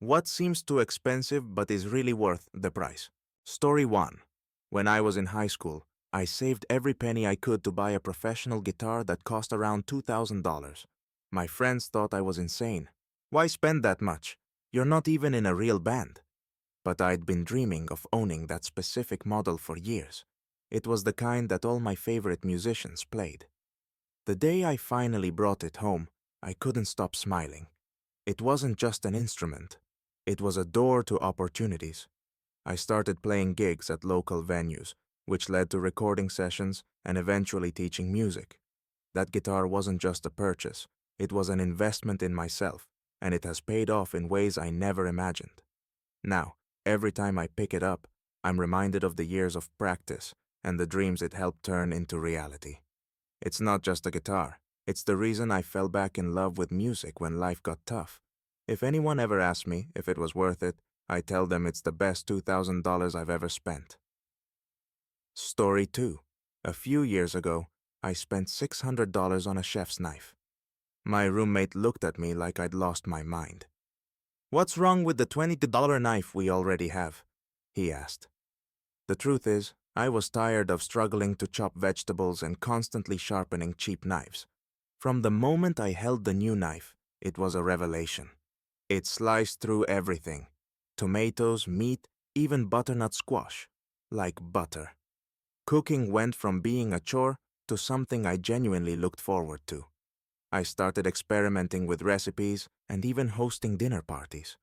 What seems too expensive but is really worth the price? Story 1. When I was in high school, I saved every penny I could to buy a professional guitar that cost around $2,000. My friends thought I was insane. Why spend that much? You're not even in a real band. But I'd been dreaming of owning that specific model for years. It was the kind that all my favorite musicians played. The day I finally brought it home, I couldn't stop smiling. It wasn't just an instrument. It was a door to opportunities. I started playing gigs at local venues, which led to recording sessions and eventually teaching music. That guitar wasn't just a purchase, it was an investment in myself, and it has paid off in ways I never imagined. Now, every time I pick it up, I'm reminded of the years of practice and the dreams it helped turn into reality. It's not just a guitar, it's the reason I fell back in love with music when life got tough. If anyone ever asks me if it was worth it, I tell them it's the best $2,000 I've ever spent. Story 2. A few years ago, I spent $600 on a chef's knife. My roommate looked at me like I'd lost my mind. "What's wrong with the $22 knife we already have?" he asked. The truth is, I was tired of struggling to chop vegetables and constantly sharpening cheap knives. From the moment I held the new knife, it was a revelation. It sliced through everything. Tomatoes, meat, even butternut squash. Like butter. Cooking went from being a chore to something I genuinely looked forward to. I started experimenting with recipes and even hosting dinner parties.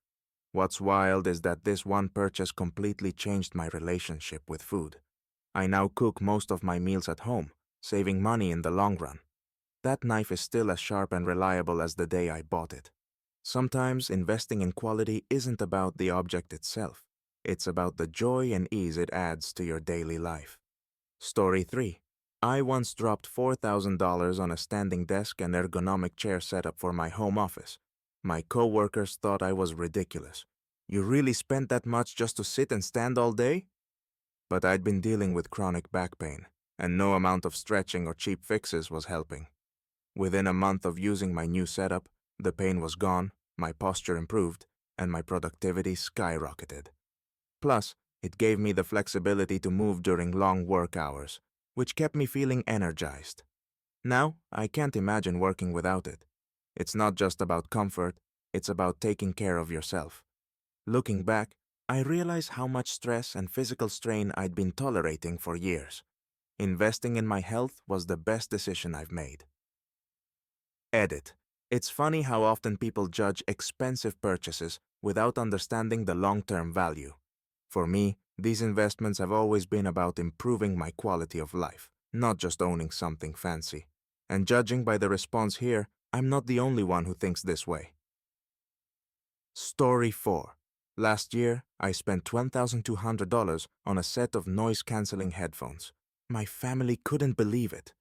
What's wild is that this one purchase completely changed my relationship with food. I now cook most of my meals at home, saving money in the long run. That knife is still as sharp and reliable as the day I bought it. Sometimes investing in quality isn't about the object itself. It's about the joy and ease it adds to your daily life. Story 3. I once dropped $4,000 on a standing desk and ergonomic chair setup for my home office. My coworkers thought I was ridiculous. "You really spent that much just to sit and stand all day?" But I'd been dealing with chronic back pain, and no amount of stretching or cheap fixes was helping. Within a month of using my new setup, the pain was gone, my posture improved, and my productivity skyrocketed. Plus, it gave me the flexibility to move during long work hours, which kept me feeling energized. Now, I can't imagine working without it. It's not just about comfort, it's about taking care of yourself. Looking back, I realize how much stress and physical strain I'd been tolerating for years. Investing in my health was the best decision I've made. Edit. It's funny how often people judge expensive purchases without understanding the long-term value. For me, these investments have always been about improving my quality of life, not just owning something fancy. And judging by the response here, I'm not the only one who thinks this way. Story 4. Last year, I spent $12,200 on a set of noise-canceling headphones. My family couldn't believe it.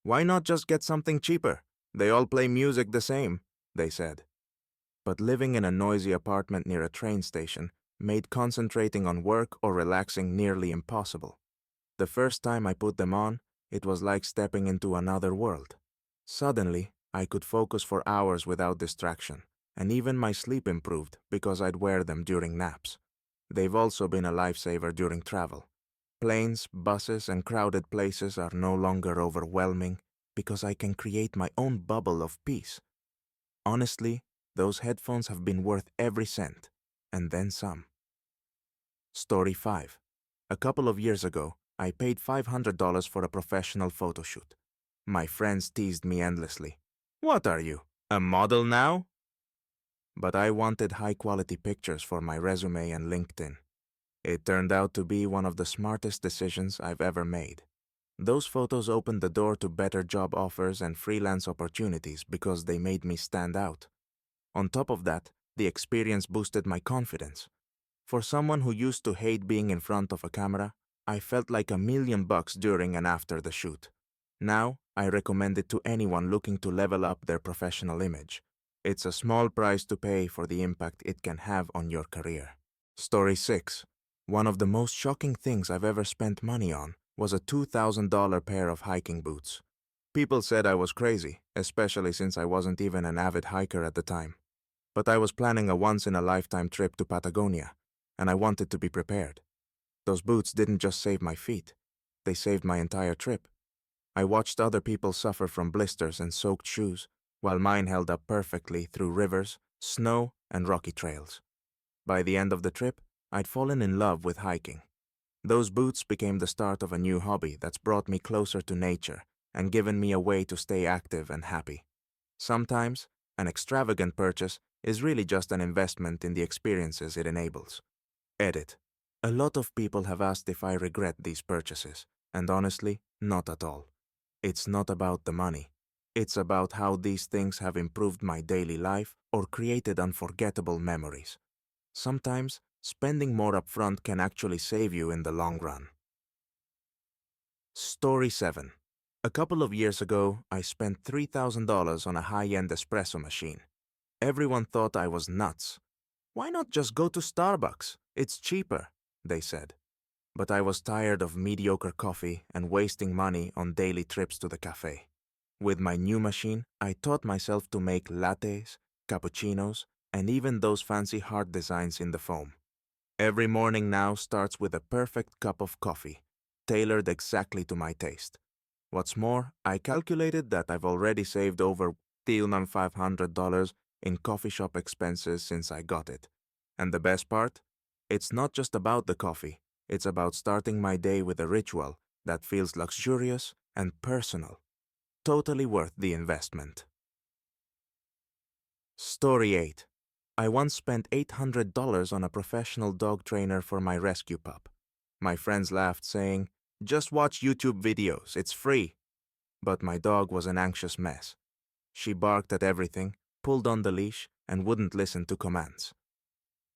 "Why not just get something cheaper? They all play music the same," they said. But living in a noisy apartment near a train station made concentrating on work or relaxing nearly impossible. The first time I put them on, it was like stepping into another world. Suddenly, I could focus for hours without distraction, and even my sleep improved because I'd wear them during naps. They've also been a lifesaver during travel. Planes, buses, and crowded places are no longer overwhelming because I can create my own bubble of peace. Honestly, those headphones have been worth every cent, and then some. Story 5. A couple of years ago, I paid $500 for a professional photo shoot. My friends teased me endlessly. "What are you, a model now?" But I wanted high-quality pictures for my resume and LinkedIn. It turned out to be one of the smartest decisions I've ever made. Those photos opened the door to better job offers and freelance opportunities because they made me stand out. On top of that, the experience boosted my confidence. For someone who used to hate being in front of a camera, I felt like $1,000,000 during and after the shoot. Now, I recommend it to anyone looking to level up their professional image. It's a small price to pay for the impact it can have on your career. Story 6. One of the most shocking things I've ever spent money on was a $2,000 pair of hiking boots. People said I was crazy, especially since I wasn't even an avid hiker at the time. But I was planning a once-in-a-lifetime trip to Patagonia, and I wanted to be prepared. Those boots didn't just save my feet, they saved my entire trip. I watched other people suffer from blisters and soaked shoes, while mine held up perfectly through rivers, snow, and rocky trails. By the end of the trip, I'd fallen in love with hiking. Those boots became the start of a new hobby that's brought me closer to nature and given me a way to stay active and happy. Sometimes, an extravagant purchase is really just an investment in the experiences it enables. Edit. A lot of people have asked if I regret these purchases, and honestly, not at all. It's not about the money. It's about how these things have improved my daily life or created unforgettable memories. Sometimes, spending more upfront can actually save you in the long run. Story 7. A couple of years ago, I spent $3,000 on a high-end espresso machine. Everyone thought I was nuts. Why not just go to Starbucks? It's cheaper, they said. But I was tired of mediocre coffee and wasting money on daily trips to the cafe. With my new machine, I taught myself to make lattes, cappuccinos, and even those fancy heart designs in the foam. Every morning now starts with a perfect cup of coffee, tailored exactly to my taste. What's more, I calculated that I've already saved over $500 in coffee shop expenses since I got it. And the best part? It's not just about the coffee, it's about starting my day with a ritual that feels luxurious and personal. Totally worth the investment. Story 8. I once spent $800 on a professional dog trainer for my rescue pup. My friends laughed, saying, "Just watch YouTube videos, it's free." But my dog was an anxious mess. She barked at everything, pulled on the leash, and wouldn't listen to commands.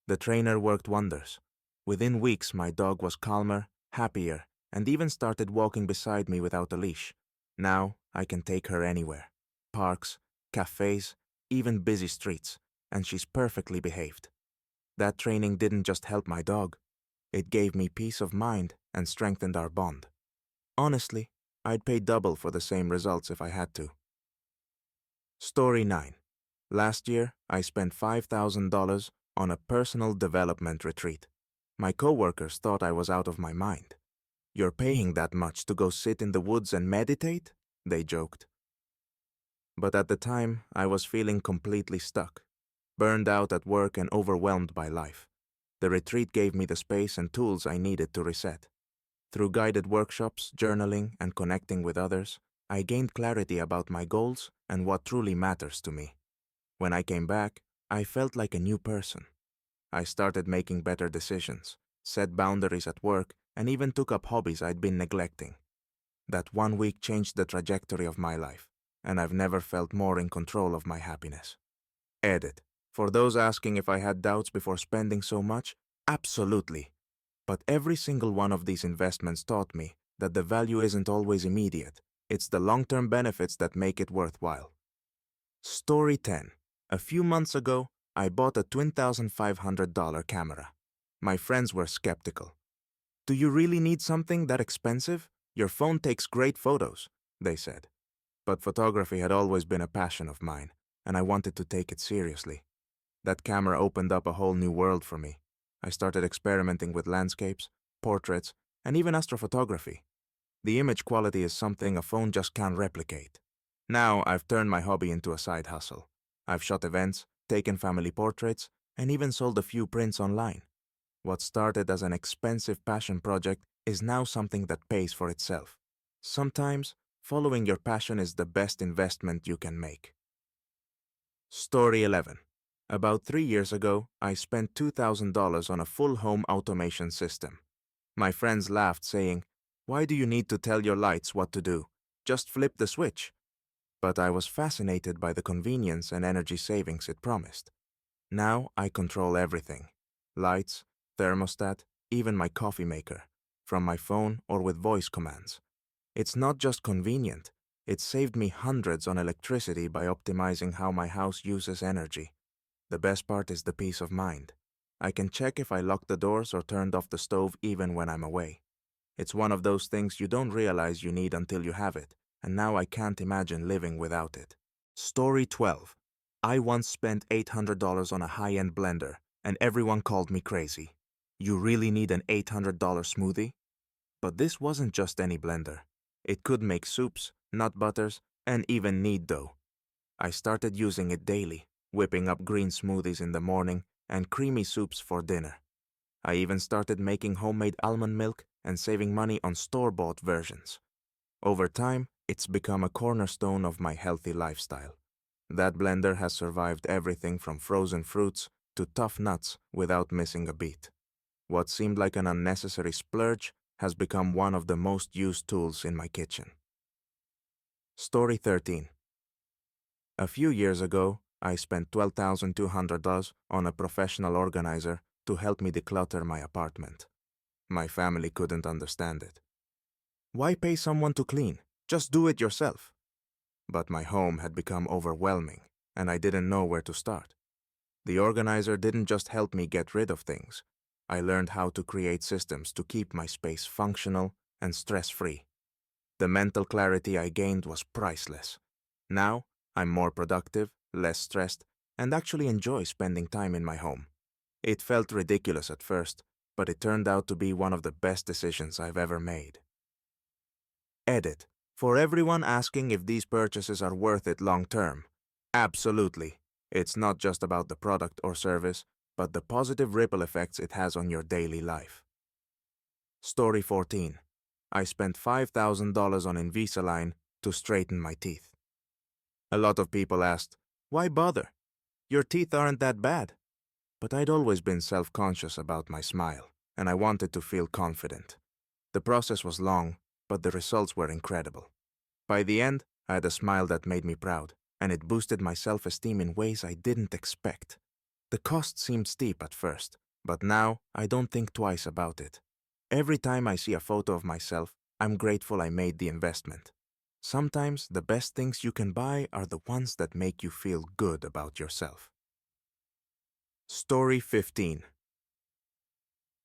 The trainer worked wonders. Within weeks, my dog was calmer, happier, and even started walking beside me without a leash. Now, I can take her anywhere. Parks, cafes, even busy streets, and she's perfectly behaved. That training didn't just help my dog. It gave me peace of mind and strengthened our bond. Honestly, I'd pay double for the same results if I had to. Story 9. Last year, I spent $5,000 on a personal development retreat. My coworkers thought I was out of my mind. "You're paying that much to go sit in the woods and meditate?" they joked. But at the time, I was feeling completely stuck, burned out at work and overwhelmed by life. The retreat gave me the space and tools I needed to reset. Through guided workshops, journaling, and connecting with others, I gained clarity about my goals and what truly matters to me. When I came back, I felt like a new person. I started making better decisions, set boundaries at work, and even took up hobbies I'd been neglecting. That one week changed the trajectory of my life, and I've never felt more in control of my happiness. Edit. For those asking if I had doubts before spending so much, absolutely. But every single one of these investments taught me that the value isn't always immediate. It's the long-term benefits that make it worthwhile. Story 10. A few months ago, I bought a $2,500 camera. My friends were skeptical. "Do you really need something that expensive? Your phone takes great photos," they said. But photography had always been a passion of mine, and I wanted to take it seriously. That camera opened up a whole new world for me. I started experimenting with landscapes, portraits, and even astrophotography. The image quality is something a phone just can't replicate. Now I've turned my hobby into a side hustle. I've shot events, taken family portraits, and even sold a few prints online. What started as an expensive passion project is now something that pays for itself. Sometimes, following your passion is the best investment you can make. Story 11. About 3 years ago, I spent $2,000 on a full home automation system. My friends laughed, saying, "Why do you need to tell your lights what to do? Just flip the switch." But I was fascinated by the convenience and energy savings it promised. Now I control everything: lights, thermostat, even my coffee maker, from my phone or with voice commands. It's not just convenient, it saved me hundreds on electricity by optimizing how my house uses energy. The best part is the peace of mind. I can check if I locked the doors or turned off the stove even when I'm away. It's one of those things you don't realize you need until you have it, and now I can't imagine living without it. Story 12. I once spent $800 on a high-end blender, and everyone called me crazy. You really need an $800 smoothie? But this wasn't just any blender. It could make soups, nut butters, and even knead dough. I started using it daily, whipping up green smoothies in the morning and creamy soups for dinner. I even started making homemade almond milk and saving money on store-bought versions. Over time, it's become a cornerstone of my healthy lifestyle. That blender has survived everything from frozen fruits to tough nuts without missing a beat. What seemed like an unnecessary splurge has become one of the most used tools in my kitchen. Story 13. A few years ago, I spent $12,200 on a professional organizer to help me declutter my apartment. My family couldn't understand it. Why pay someone to clean? Just do it yourself. But my home had become overwhelming, and I didn't know where to start. The organizer didn't just help me get rid of things. I learned how to create systems to keep my space functional and stress-free. The mental clarity I gained was priceless. Now, I'm more productive, less stressed, and actually enjoy spending time in my home. It felt ridiculous at first, but it turned out to be one of the best decisions I've ever made. Edit. For everyone asking if these purchases are worth it long term, absolutely. It's not just about the product or service, but the positive ripple effects it has on your daily life. Story 14. I spent $5,000 on Invisalign to straighten my teeth. A lot of people asked, why bother? Your teeth aren't that bad. But I'd always been self-conscious about my smile, and I wanted to feel confident. The process was long, but the results were incredible. By the end, I had a smile that made me proud, and it boosted my self-esteem in ways I didn't expect. The cost seemed steep at first, but now I don't think twice about it. Every time I see a photo of myself, I'm grateful I made the investment. Sometimes the best things you can buy are the ones that make you feel good about yourself. Story 15.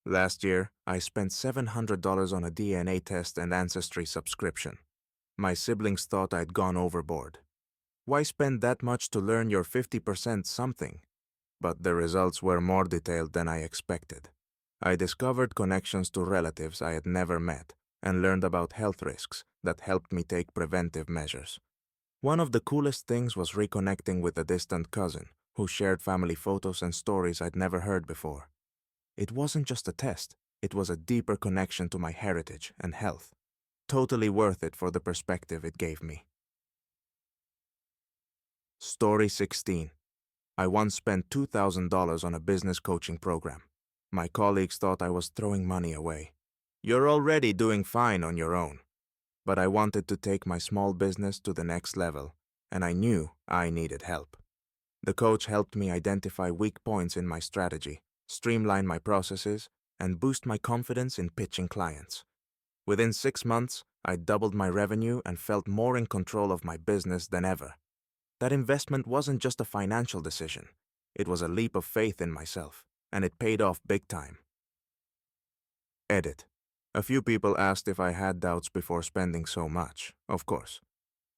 Last year, I spent $700 on a DNA test and ancestry subscription. My siblings thought I'd gone overboard. Why spend that much to learn your 50% something? But the results were more detailed than I expected. I discovered connections to relatives I had never met and learned about health risks that helped me take preventive measures. One of the coolest things was reconnecting with a distant cousin who shared family photos and stories I'd never heard before. It wasn't just a test, it was a deeper connection to my heritage and health. Totally worth it for the perspective it gave me. Story 16. I once spent $2,000 on a business coaching program. My colleagues thought I was throwing money away. You're already doing fine on your own. But I wanted to take my small business to the next level, and I knew I needed help. The coach helped me identify weak points in my strategy, streamline my processes, and boost my confidence in pitching clients. Within 6 months, I doubled my revenue and felt more in control of my business than ever. That investment wasn't just a financial decision. It was a leap of faith in myself, and it paid off big time. Edit. A few people asked if I had doubts before spending so much, of course.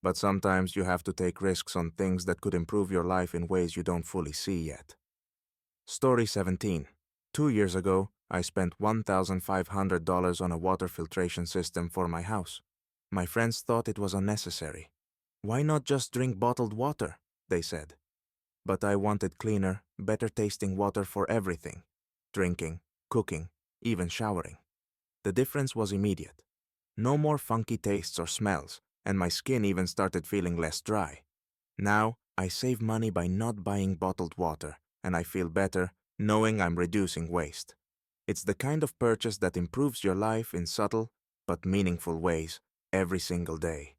But sometimes you have to take risks on things that could improve your life in ways you don't fully see yet. Story 17. 2 years ago, I spent $1,500 on a water filtration system for my house. My friends thought it was unnecessary. Why not just drink bottled water? They said. But I wanted cleaner, better tasting water for everything. Drinking, cooking, even showering. The difference was immediate. No more funky tastes or smells, and my skin even started feeling less dry. Now, I save money by not buying bottled water, and I feel better knowing I'm reducing waste. It's the kind of purchase that improves your life in subtle but meaningful ways every single day.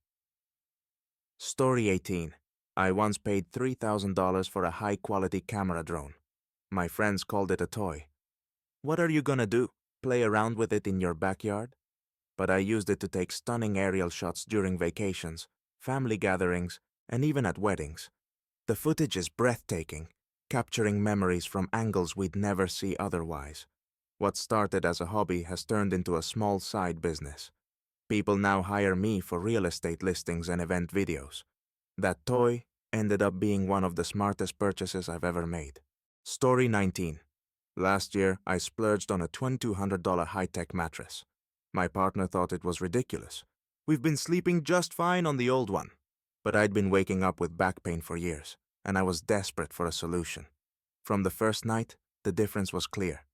Story 18. I once paid $3,000 for a high-quality camera drone. My friends called it a toy. What are you gonna do? Play around with it in your backyard? But I used it to take stunning aerial shots during vacations, family gatherings, and even at weddings. The footage is breathtaking, capturing memories from angles we'd never see otherwise. What started as a hobby has turned into a small side business. People now hire me for real estate listings and event videos. That toy ended up being one of the smartest purchases I've ever made. Story 19. Last year, I splurged on a $2,200 high-tech mattress. My partner thought it was ridiculous. We've been sleeping just fine on the old one. But I'd been waking up with back pain for years, and I was desperate for a solution. From the first night, the difference was clear.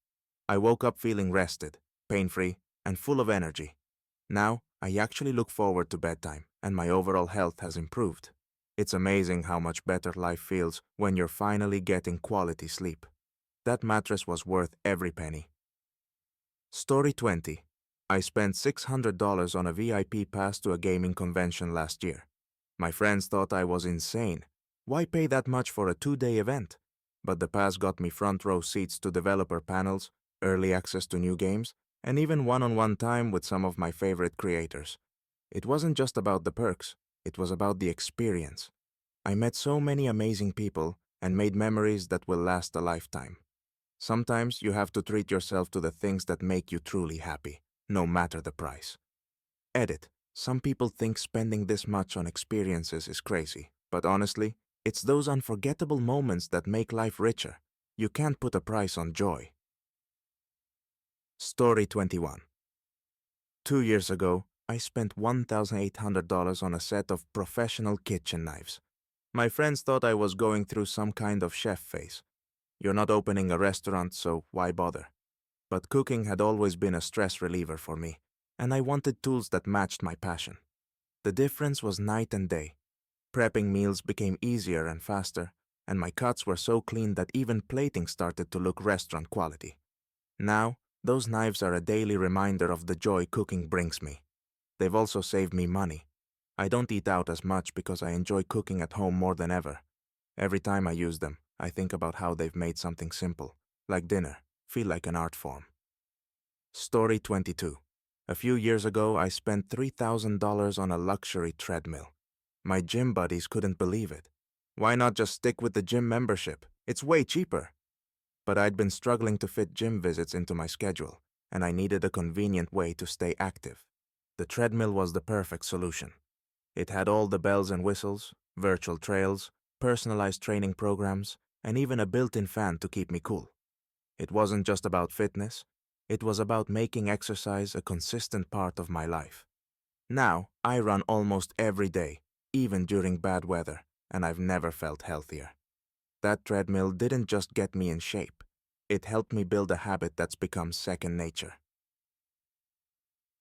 I woke up feeling rested, pain-free, and full of energy. Now, I actually look forward to bedtime, and my overall health has improved. It's amazing how much better life feels when you're finally getting quality sleep. That mattress was worth every penny. Story 20. I spent $600 on a VIP pass to a gaming convention last year. My friends thought I was insane. Why pay that much for a 2-day event? But the pass got me front row seats to developer panels, early access to new games, and even one-on-one time with some of my favorite creators. It wasn't just about the perks, it was about the experience. I met so many amazing people and made memories that will last a lifetime. Sometimes you have to treat yourself to the things that make you truly happy, no matter the price. Edit. Some people think spending this much on experiences is crazy, but honestly, it's those unforgettable moments that make life richer. You can't put a price on joy. Story 21. 2 years ago, I spent $1,800 on a set of professional kitchen knives. My friends thought I was going through some kind of chef phase. You're not opening a restaurant, so why bother? But cooking had always been a stress reliever for me, and I wanted tools that matched my passion. The difference was night and day. Prepping meals became easier and faster, and my cuts were so clean that even plating started to look restaurant quality. Now, those knives are a daily reminder of the joy cooking brings me. They've also saved me money. I don't eat out as much because I enjoy cooking at home more than ever. Every time I use them, I think about how they've made something simple, like dinner, feel like an art form. Story 22. A few years ago, I spent $3,000 on a luxury treadmill. My gym buddies couldn't believe it. Why not just stick with the gym membership? It's way cheaper. But I'd been struggling to fit gym visits into my schedule, and I needed a convenient way to stay active. The treadmill was the perfect solution. It had all the bells and whistles, virtual trails, personalized training programs, and even a built-in fan to keep me cool. It wasn't just about fitness, it was about making exercise a consistent part of my life. Now, I run almost every day, even during bad weather, and I've never felt healthier. That treadmill didn't just get me in shape, it helped me build a habit that's become second nature.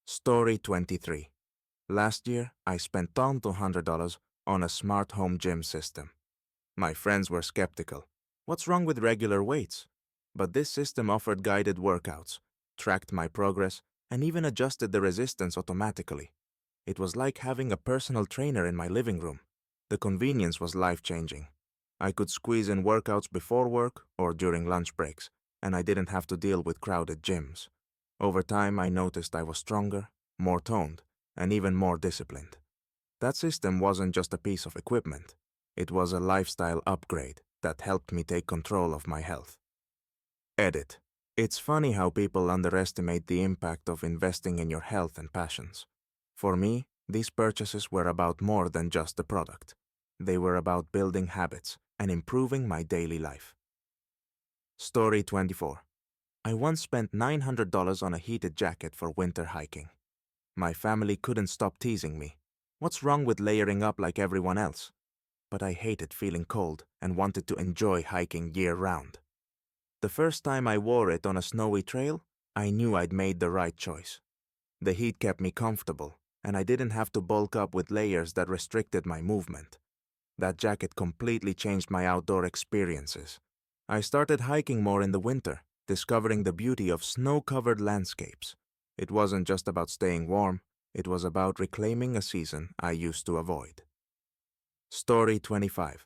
Story 23. Last year, I spent $200 on a smart home gym system. My friends were skeptical. What's wrong with regular weights? But this system offered guided workouts, tracked my progress, and even adjusted the resistance automatically. It was like having a personal trainer in my living room. The convenience was life-changing. I could squeeze in workouts before work or during lunch breaks, and I didn't have to deal with crowded gyms. Over time, I noticed I was stronger, more toned, and even more disciplined. That system wasn't just a piece of equipment. It was a lifestyle upgrade that helped me take control of my health. Edit. It's funny how people underestimate the impact of investing in your health and passions. For me, these purchases were about more than just the product. They were about building habits and improving my daily life. Story 24. I once spent $900 on a heated jacket for winter hiking. My family couldn't stop teasing me. What's wrong with layering up like everyone else? But I hated feeling cold and wanted to enjoy hiking year-round. The first time I wore it on a snowy trail, I knew I'd made the right choice. The heat kept me comfortable, and I didn't have to bulk up with layers that restricted my movement. That jacket completely changed my outdoor experiences. I started hiking more in the winter, discovering the beauty of snow-covered landscapes. It wasn't just about staying warm, it was about reclaiming a season I used to avoid. Story 25.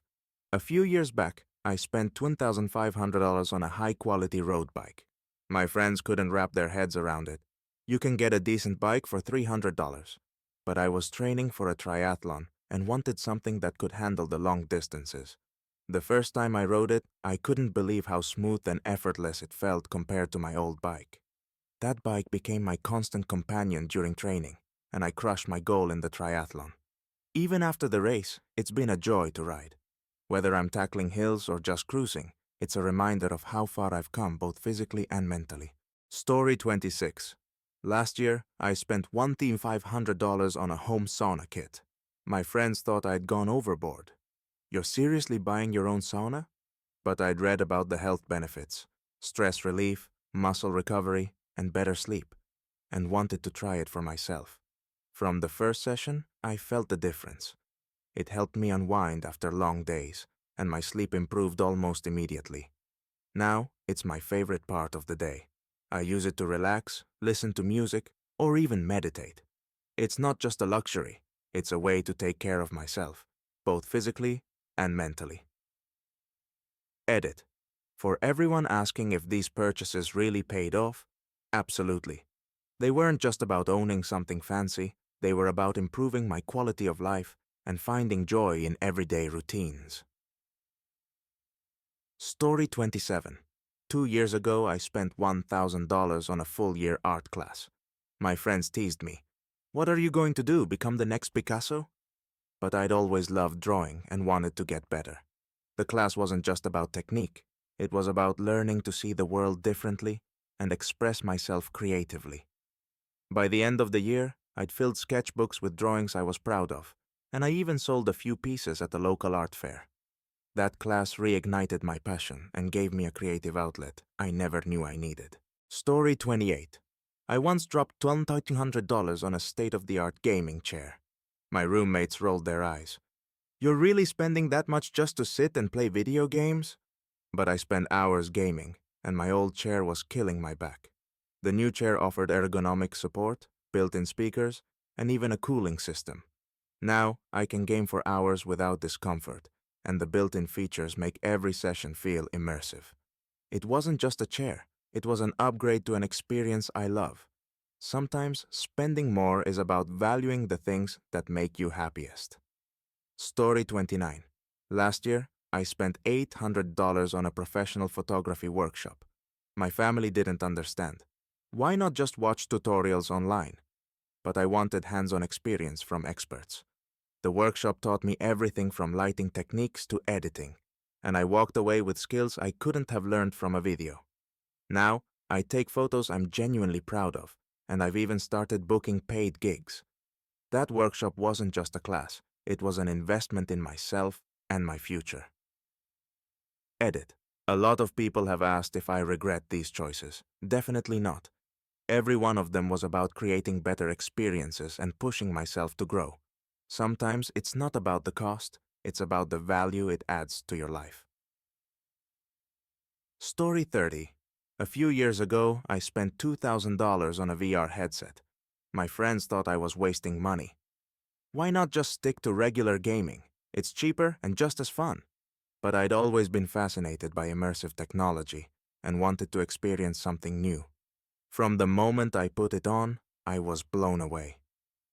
A few years back, I spent $2,500 on a high-quality road bike. My friends couldn't wrap their heads around it. You can get a decent bike for $300. But I was training for a triathlon and wanted something that could handle the long distances. The first time I rode it, I couldn't believe how smooth and effortless it felt compared to my old bike. That bike became my constant companion during training, and I crushed my goal in the triathlon. Even after the race, it's been a joy to ride. Whether I'm tackling hills or just cruising, it's a reminder of how far I've come both physically and mentally. Story 26. Last year, I spent $1,500 on a home sauna kit. My friends thought I'd gone overboard. You're seriously buying your own sauna? But I'd read about the health benefits, stress relief, muscle recovery, and better sleep, and wanted to try it for myself. From the first session, I felt the difference. It helped me unwind after long days, and my sleep improved almost immediately. Now, it's my favorite part of the day. I use it to relax, listen to music, or even meditate. It's not just a luxury, it's a way to take care of myself, both physically and mentally. Edit. For everyone asking if these purchases really paid off, absolutely. They weren't just about owning something fancy, they were about improving my quality of life and finding joy in everyday routines. Story 27. 2 years ago, I spent $1,000 on a full-year art class. My friends teased me. What are you going to do, become the next Picasso? But I'd always loved drawing and wanted to get better. The class wasn't just about technique. It was about learning to see the world differently and express myself creatively. By the end of the year, I'd filled sketchbooks with drawings I was proud of, and I even sold a few pieces at the local art fair. That class reignited my passion and gave me a creative outlet I never knew I needed. Story 28. I once dropped $1,300 on a state-of-the-art gaming chair. My roommates rolled their eyes. You're really spending that much just to sit and play video games? But I spent hours gaming, and my old chair was killing my back. The new chair offered ergonomic support, built-in speakers, and even a cooling system. Now, I can game for hours without discomfort, and the built-in features make every session feel immersive. It wasn't just a chair, it was an upgrade to an experience I love. Sometimes, spending more is about valuing the things that make you happiest. Story 29. Last year, I spent $800 on a professional photography workshop. My family didn't understand. Why not just watch tutorials online? But I wanted hands-on experience from experts. The workshop taught me everything from lighting techniques to editing, and I walked away with skills I couldn't have learned from a video. Now, I take photos I'm genuinely proud of, and I've even started booking paid gigs. That workshop wasn't just a class, it was an investment in myself and my future. Edit. A lot of people have asked if I regret these choices. Definitely not. Every one of them was about creating better experiences and pushing myself to grow. Sometimes it's not about the cost, it's about the value it adds to your life. Story 30. A few years ago, I spent $2,000 on a VR headset. My friends thought I was wasting money. Why not just stick to regular gaming? It's cheaper and just as fun. But I'd always been fascinated by immersive technology and wanted to experience something new. From the moment I put it on, I was blown away.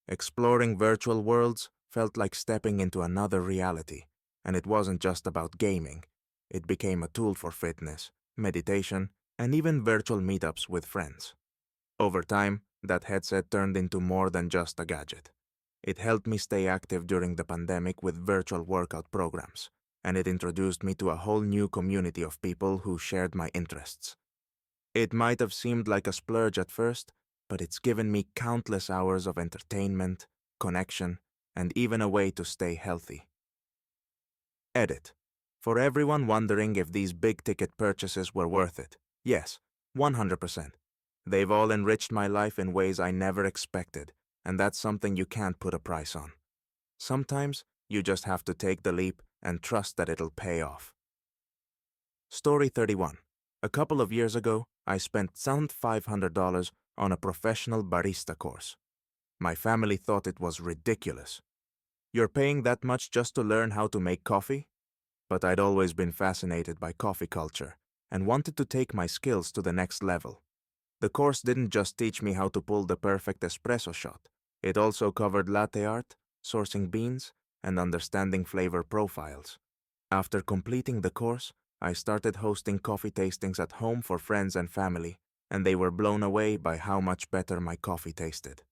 Exploring virtual worlds felt like stepping into another reality, and it wasn't just about gaming. It became a tool for fitness, meditation, and even virtual meetups with friends. Over time, that headset turned into more than just a gadget. It helped me stay active during the pandemic with virtual workout programs, and it introduced me to a whole new community of people who shared my interests. It might have seemed like a splurge at first, but it's given me countless hours of entertainment, connection, and even a way to stay healthy. Edit. For everyone wondering if these big-ticket purchases were worth it, yes, 100%. They've all enriched my life in ways I never expected, and that's something you can't put a price on. Sometimes, you just have to take the leap and trust that it'll pay off. Story 31. A couple of years ago, I spent $500 on a professional barista course. My family thought it was ridiculous. You're paying that much just to learn how to make coffee? But I'd always been fascinated by coffee culture and wanted to take my skills to the next level. The course didn't just teach me how to pull the perfect espresso shot. It also covered latte art, sourcing beans, and understanding flavor profiles. After completing the course, I started hosting coffee tastings at home for friends and family, and they were blown away by how much better my coffee tasted.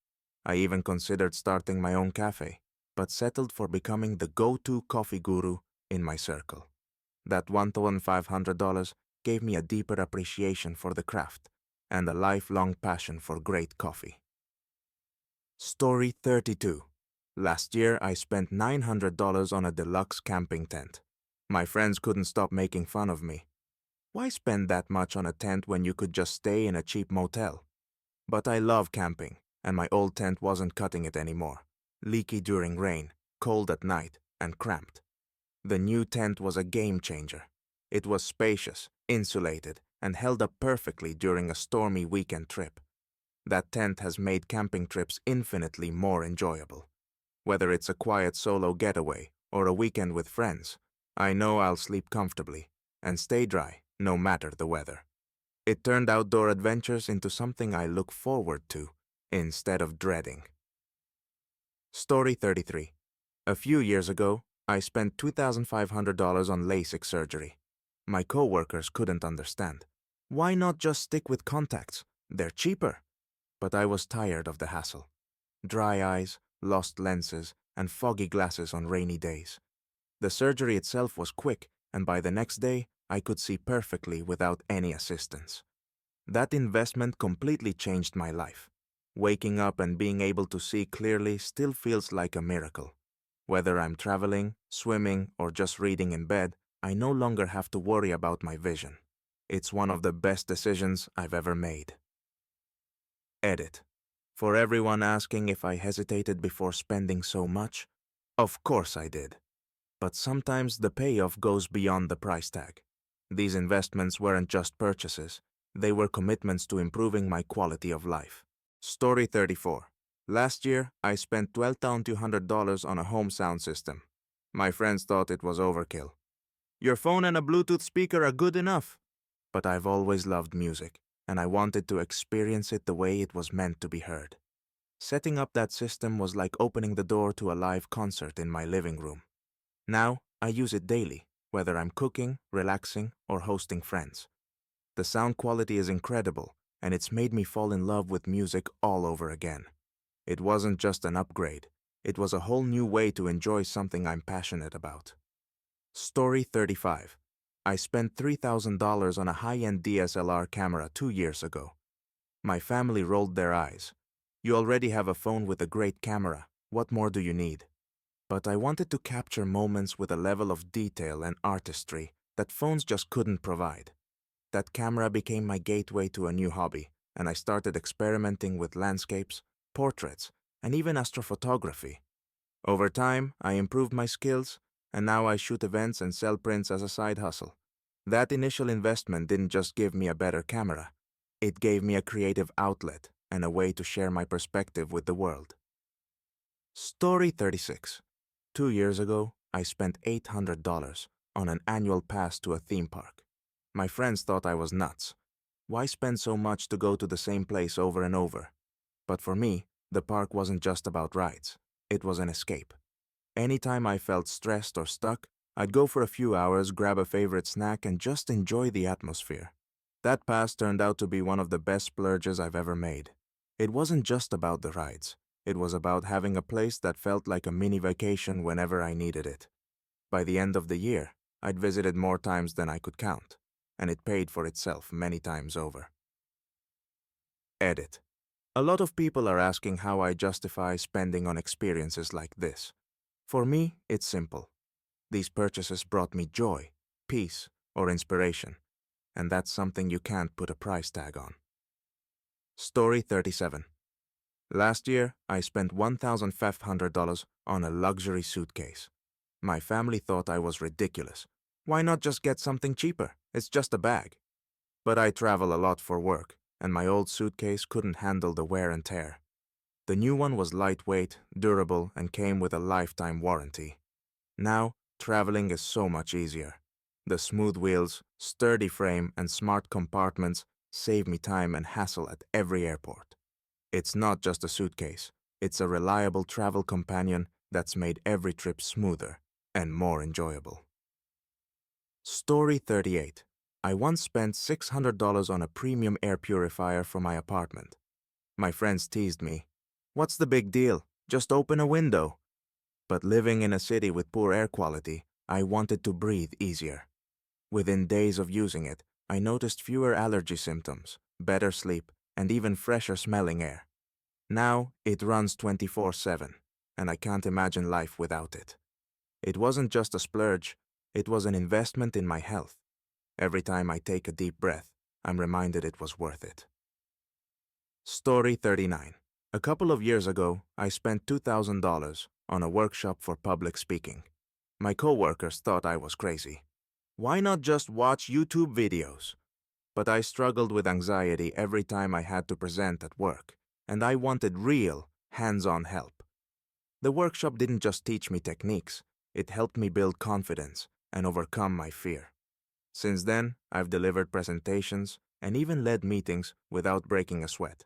I even considered starting my own cafe, but settled for becoming the go-to coffee guru in my circle. That $1,500 gave me a deeper appreciation for the craft and a lifelong passion for great coffee. Story 32. Last year, I spent $900 on a deluxe camping tent. My friends couldn't stop making fun of me. Why spend that much on a tent when you could just stay in a cheap motel? But I love camping, and my old tent wasn't cutting it anymore. Leaky during rain, cold at night, and cramped. The new tent was a game changer. It was spacious, insulated, and held up perfectly during a stormy weekend trip. That tent has made camping trips infinitely more enjoyable. Whether it's a quiet solo getaway or a weekend with friends, I know I'll sleep comfortably and stay dry no matter the weather. It turned outdoor adventures into something I look forward to instead of dreading. Story 33. A few years ago, I spent $2,500 on LASIK surgery. My coworkers couldn't understand. Why not just stick with contacts? They're cheaper. But I was tired of the hassle. Dry eyes, lost lenses, and foggy glasses on rainy days. The surgery itself was quick, and by the next day, I could see perfectly without any assistance. That investment completely changed my life. Waking up and being able to see clearly still feels like a miracle. Whether I'm traveling, swimming, or just reading in bed, I no longer have to worry about my vision. It's one of the best decisions I've ever made. Edit. For everyone asking if I hesitated before spending so much, of course I did. But sometimes the payoff goes beyond the price tag. These investments weren't just purchases, they were commitments to improving my quality of life. Story 34. Last year, I spent $12,200 on a home sound system. My friends thought it was overkill. Your phone and a Bluetooth speaker are good enough. But I've always loved music, and I wanted to experience it the way it was meant to be heard. Setting up that system was like opening the door to a live concert in my living room. Now, I use it daily, whether I'm cooking, relaxing, or hosting friends. The sound quality is incredible, and it's made me fall in love with music all over again. It wasn't just an upgrade, it was a whole new way to enjoy something I'm passionate about. Story 35. I spent $3,000 on a high-end DSLR camera 2 years ago. My family rolled their eyes. You already have a phone with a great camera, what more do you need? But I wanted to capture moments with a level of detail and artistry that phones just couldn't provide. That camera became my gateway to a new hobby, and I started experimenting with landscapes, portraits, and even astrophotography. Over time, I improved my skills, and now I shoot events and sell prints as a side hustle. That initial investment didn't just give me a better camera, it gave me a creative outlet and a way to share my perspective with the world. Story 36. 2 years ago, I spent $800 on an annual pass to a theme park. My friends thought I was nuts. Why spend so much to go to the same place over and over? But for me, the park wasn't just about rides. It was an escape. Anytime I felt stressed or stuck, I'd go for a few hours, grab a favorite snack, and just enjoy the atmosphere. That pass turned out to be one of the best splurges I've ever made. It wasn't just about the rides. It was about having a place that felt like a mini vacation whenever I needed it. By the end of the year, I'd visited more times than I could count, and it paid for itself many times over. Edit. A lot of people are asking how I justify spending on experiences like this. For me, it's simple. These purchases brought me joy, peace, or inspiration, and that's something you can't put a price tag on. Story 37. Last year, I spent $1,500 on a luxury suitcase. My family thought I was ridiculous. Why not just get something cheaper? It's just a bag. But I travel a lot for work, and my old suitcase couldn't handle the wear and tear. The new one was lightweight, durable, and came with a lifetime warranty. Now, traveling is so much easier. The smooth wheels, sturdy frame, and smart compartments save me time and hassle at every airport. It's not just a suitcase, it's a reliable travel companion that's made every trip smoother and more enjoyable. Story 38. I once spent $600 on a premium air purifier for my apartment. My friends teased me. What's the big deal? Just open a window. But living in a city with poor air quality, I wanted to breathe easier. Within days of using it, I noticed fewer allergy symptoms, better sleep, and even fresher smelling air. Now, it runs 24/7, and I can't imagine life without it. It wasn't just a splurge, it was an investment in my health. Every time I take a deep breath, I'm reminded it was worth it. Story 39. A couple of years ago, I spent $2,000 on a workshop for public speaking. My coworkers thought I was crazy. Why not just watch YouTube videos? But I struggled with anxiety every time I had to present at work, and I wanted real, hands-on help. The workshop didn't just teach me techniques, it helped me build confidence and overcome my fear. Since then, I've delivered presentations and even led meetings without breaking a sweat.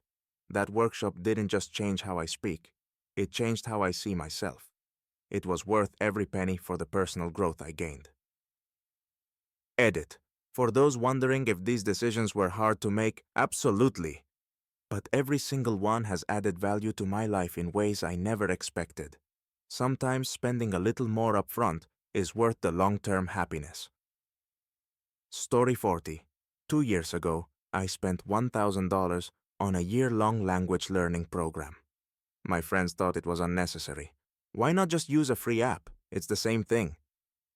That workshop didn't just change how I speak, it changed how I see myself. It was worth every penny for the personal growth I gained. Edit. For those wondering if these decisions were hard to make, absolutely. But every single one has added value to my life in ways I never expected. Sometimes spending a little more upfront is worth the long-term happiness. Story 40. 2 years ago, I spent $1,000 on a year-long language learning program. My friends thought it was unnecessary. Why not just use a free app? It's the same thing.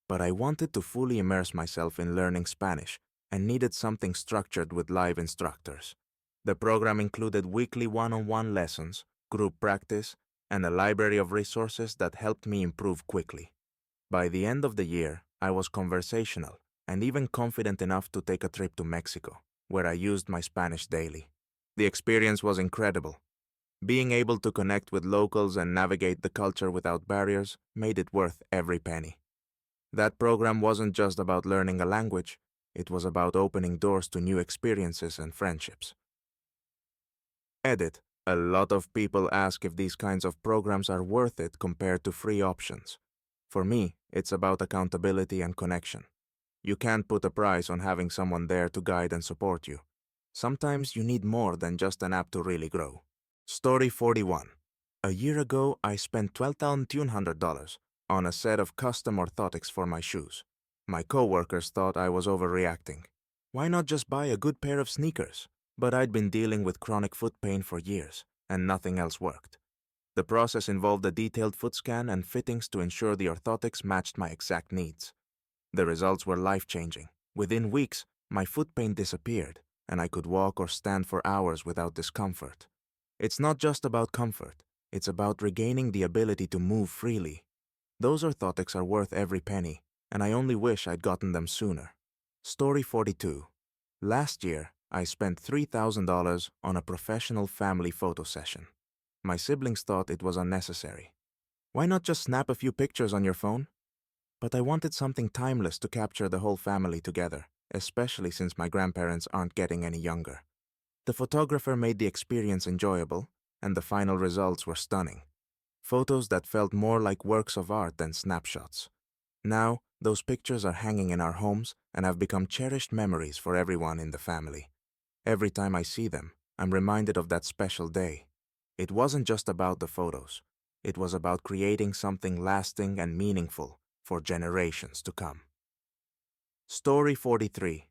But I wanted to fully immerse myself in learning Spanish and needed something structured with live instructors. The program included weekly one-on-one lessons, group practice, and a library of resources that helped me improve quickly. By the end of the year, I was conversational and even confident enough to take a trip to Mexico, where I used my Spanish daily. The experience was incredible. Being able to connect with locals and navigate the culture without barriers made it worth every penny. That program wasn't just about learning a language, it was about opening doors to new experiences and friendships. Edit. A lot of people ask if these kinds of programs are worth it compared to free options. For me, it's about accountability and connection. You can't put a price on having someone there to guide and support you. Sometimes you need more than just an app to really grow. Story 41. A year ago, I spent $12,200 on a set of custom orthotics for my shoes. My coworkers thought I was overreacting. Why not just buy a good pair of sneakers? But I'd been dealing with chronic foot pain for years, and nothing else worked. The process involved a detailed foot scan and fittings to ensure the orthotics matched my exact needs. The results were life-changing. Within weeks, my foot pain disappeared, and I could walk or stand for hours without discomfort. It's not just about comfort, it's about regaining the ability to move freely. Those orthotics are worth every penny, and I only wish I'd gotten them sooner. Story 42. Last year, I spent $3,000 on a professional family photo session. My siblings thought it was unnecessary. Why not just snap a few pictures on your phone? But I wanted something timeless to capture the whole family together, especially since my grandparents aren't getting any younger. The photographer made the experience enjoyable, and the final results were stunning. Photos that felt more like works of art than snapshots. Now, those pictures are hanging in our homes and have become cherished memories for everyone in the family. Every time I see them, I'm reminded of that special day. It wasn't just about the photos. It was about creating something lasting and meaningful for generations to come. Story 43.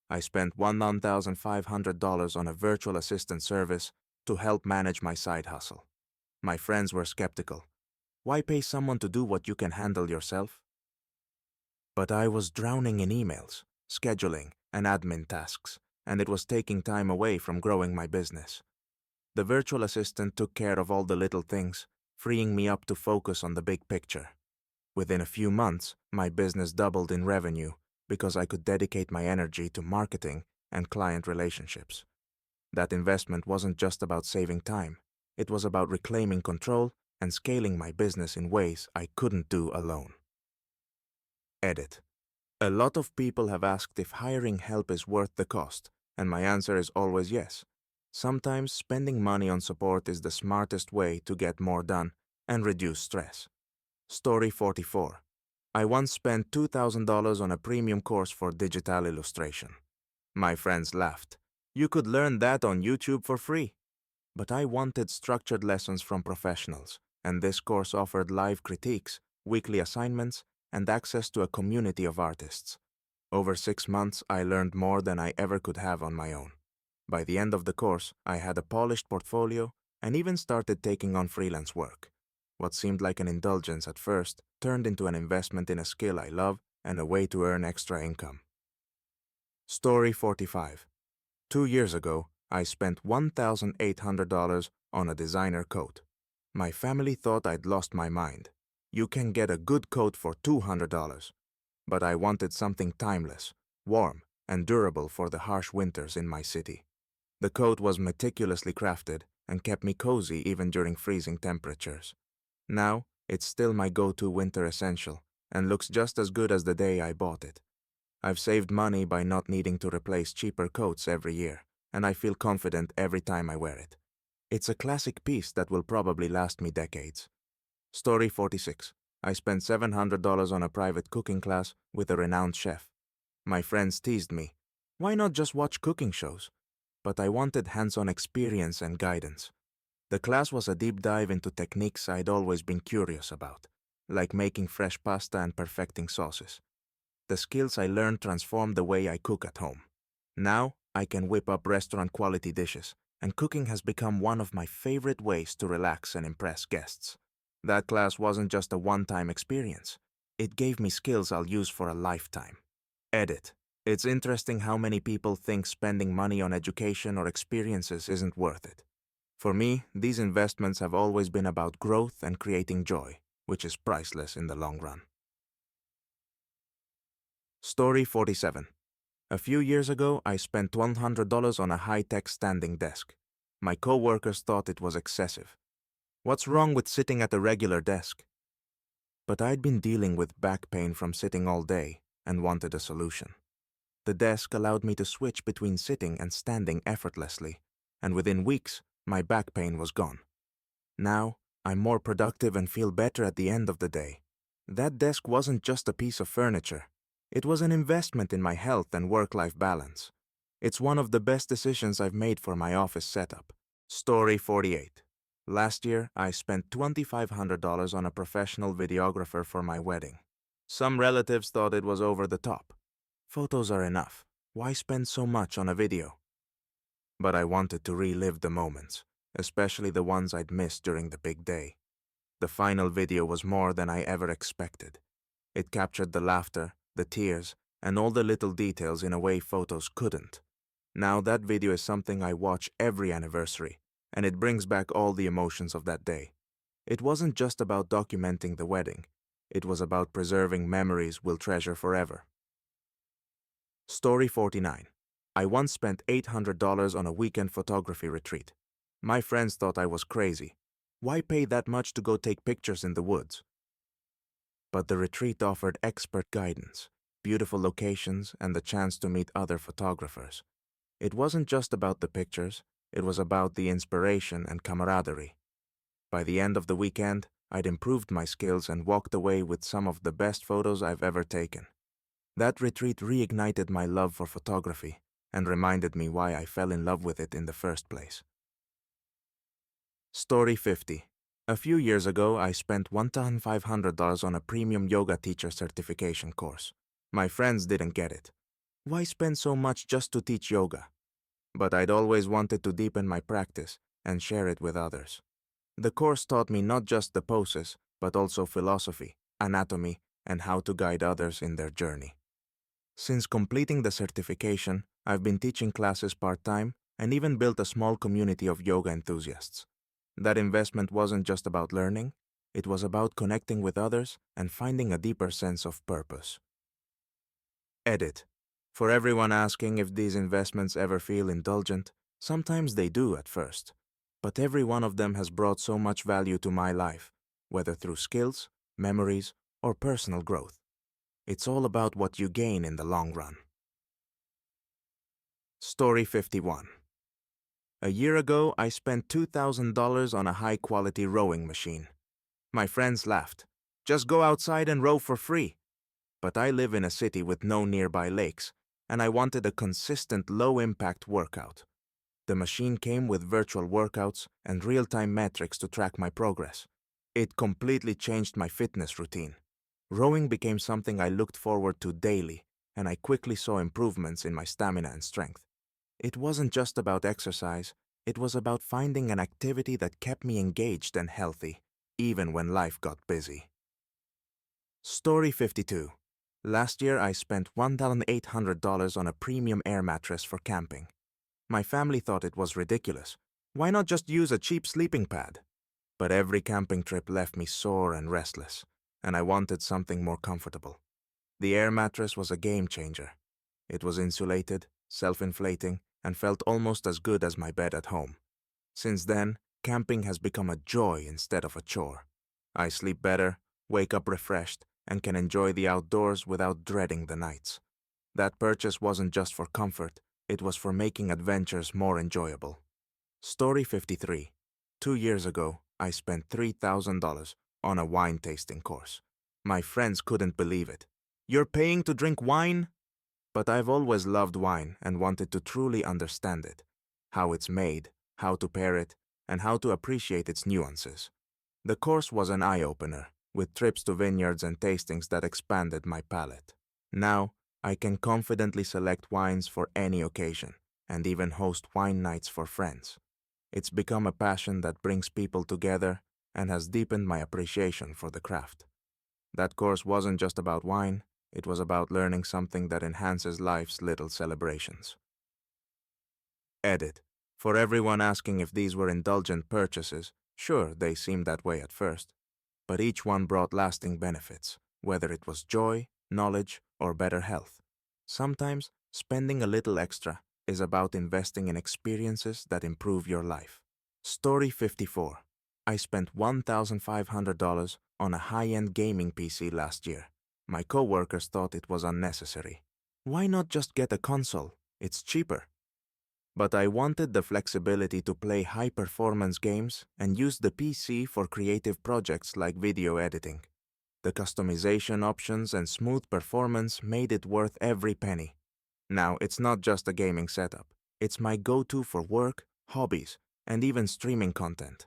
I spent $1,500 on a virtual assistant service to help manage my side hustle. My friends were skeptical. Why pay someone to do what you can handle yourself? But I was drowning in emails, scheduling, and admin tasks, and it was taking time away from growing my business. The virtual assistant took care of all the little things, freeing me up to focus on the big picture. Within a few months, my business doubled in revenue because I could dedicate my energy to marketing and client relationships. That investment wasn't just about saving time. It was about reclaiming control and scaling my business in ways I couldn't do alone. Edit. A lot of people have asked if hiring help is worth the cost, and my answer is always yes. Sometimes spending money on support is the smartest way to get more done and reduce stress. Story 44. I once spent $2,000 on a premium course for digital illustration. My friends laughed. You could learn that on YouTube for free. But I wanted structured lessons from professionals, and this course offered live critiques, weekly assignments, and access to a community of artists. Over 6 months, I learned more than I ever could have on my own. By the end of the course, I had a polished portfolio and even started taking on freelance work. What seemed like an indulgence at first turned into an investment in a skill I love and a way to earn extra income. Story 45. 2 years ago, I spent $1,800 on a designer coat. My family thought I'd lost my mind. You can get a good coat for $200. But I wanted something timeless, warm, and durable for the harsh winters in my city. The coat was meticulously crafted and kept me cozy even during freezing temperatures. Now, it's still my go-to winter essential and looks just as good as the day I bought it. I've saved money by not needing to replace cheaper coats every year, and I feel confident every time I wear it. It's a classic piece that will probably last me decades. Story 46. I spent $700 on a private cooking class with a renowned chef. My friends teased me, "Why not just watch cooking shows?" But I wanted hands-on experience and guidance. The class was a deep dive into techniques I'd always been curious about, like making fresh pasta and perfecting sauces. The skills I learned transformed the way I cook at home. Now, I can whip up restaurant-quality dishes, and cooking has become one of my favorite ways to relax and impress guests. That class wasn't just a one-time experience. It gave me skills I'll use for a lifetime. Edit. It's interesting how many people think spending money on education or experiences isn't worth it. For me, these investments have always been about growth and creating joy, which is priceless in the long run. Story 47. A few years ago, I spent $100 on a high-tech standing desk. My co-workers thought it was excessive. What's wrong with sitting at a regular desk? But I'd been dealing with back pain from sitting all day and wanted a solution. The desk allowed me to switch between sitting and standing effortlessly, and within weeks, my back pain was gone. Now, I'm more productive and feel better at the end of the day. That desk wasn't just a piece of furniture. It was an investment in my health and work-life balance. It's one of the best decisions I've made for my office setup. Story 48. Last year, I spent $2,500 on a professional videographer for my wedding. Some relatives thought it was over the top. Photos are enough. Why spend so much on a video? But I wanted to relive the moments, especially the ones I'd missed during the big day. The final video was more than I ever expected. It captured the laughter, the tears, and all the little details in a way photos couldn't. Now that video is something I watch every anniversary, and it brings back all the emotions of that day. It wasn't just about documenting the wedding. It was about preserving memories we'll treasure forever. Story 49. I once spent $800 on a weekend photography retreat. My friends thought I was crazy. Why pay that much to go take pictures in the woods? But the retreat offered expert guidance, beautiful locations, and the chance to meet other photographers. It wasn't just about the pictures, it was about the inspiration and camaraderie. By the end of the weekend, I'd improved my skills and walked away with some of the best photos I've ever taken. That retreat reignited my love for photography and reminded me why I fell in love with it in the first place. Story 50. A few years ago, I spent $1,500 on a premium yoga teacher certification course. My friends didn't get it. Why spend so much just to teach yoga? But I'd always wanted to deepen my practice and share it with others. The course taught me not just the poses, but also philosophy, anatomy, and how to guide others in their journey. Since completing the certification, I've been teaching classes part-time and even built a small community of yoga enthusiasts. That investment wasn't just about learning, it was about connecting with others and finding a deeper sense of purpose. Edit. For everyone asking if these investments ever feel indulgent, sometimes they do at first. But every one of them has brought so much value to my life, whether through skills, memories, or personal growth. It's all about what you gain in the long run. Story 51. A year ago, I spent $2,000 on a high-quality rowing machine. My friends laughed. Just go outside and row for free. But I live in a city with no nearby lakes, and I wanted a consistent low-impact workout. The machine came with virtual workouts and real-time metrics to track my progress. It completely changed my fitness routine. Rowing became something I looked forward to daily, and I quickly saw improvements in my stamina and strength. It wasn't just about exercise, it was about finding an activity that kept me engaged and healthy, even when life got busy. Story 52. Last year I spent $1,800 on a premium air mattress for camping. My family thought it was ridiculous. Why not just use a cheap sleeping pad? But every camping trip left me sore and restless, and I wanted something more comfortable. The air mattress was a game changer. It was insulated, self-inflating, and felt almost as good as my bed at home. Since then, camping has become a joy instead of a chore. I sleep better, wake up refreshed, and can enjoy the outdoors without dreading the nights. That purchase wasn't just for comfort, it was for making adventures more enjoyable. Story 53. 2 years ago, I spent $3,000 on a wine tasting course. My friends couldn't believe it. "You're paying to drink wine?" But I've always loved wine and wanted to truly understand it. How it's made, how to pair it, and how to appreciate its nuances. The course was an eye-opener, with trips to vineyards and tastings that expanded my palate. Now, I can confidently select wines for any occasion, and even host wine nights for friends. It's become a passion that brings people together and has deepened my appreciation for the craft. That course wasn't just about wine, it was about learning something that enhances life's little celebrations. Edit. For everyone asking if these were indulgent purchases, sure, they seemed that way at first, but each one brought lasting benefits, whether it was joy, knowledge, or better health. Sometimes, spending a little extra is about investing in experiences that improve your life. Story 54. I spent $1,500 on a high-end gaming PC last year. My coworkers thought it was unnecessary. Why not just get a console? It's cheaper. But I wanted the flexibility to play high-performance games and use the PC for creative projects like video editing. The customization options and smooth performance made it worth every penny. Now, it's not just a gaming setup. It's my go-to for work, hobbies, and even streaming content.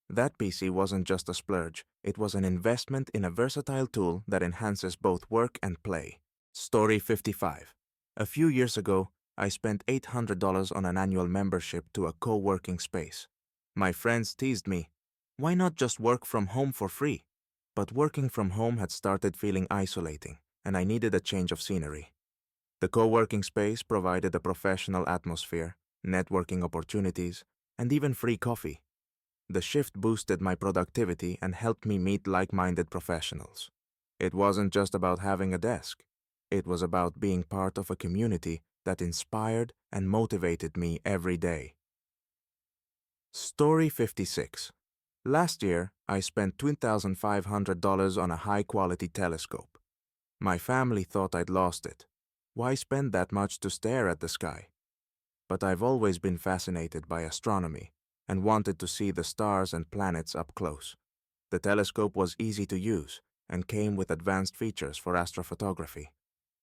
That PC wasn't just a splurge, it was an investment in a versatile tool that enhances both work and play. Story 55. A few years ago, I spent $800 on an annual membership to a co-working space. My friends teased me, "Why not just work from home for free?" But working from home had started feeling isolating, and I needed a change of scenery. The co-working space provided a professional atmosphere, networking opportunities, and even free coffee. The shift boosted my productivity and helped me meet like-minded professionals. It wasn't just about having a desk. It was about being part of a community that inspired and motivated me every day. Story 56. Last year, I spent $2,500 on a high-quality telescope. My family thought I'd lost it. Why spend that much to stare at the sky? But I've always been fascinated by astronomy and wanted to see the stars and planets up close. The telescope was easy to use and came with advanced features for astrophotography.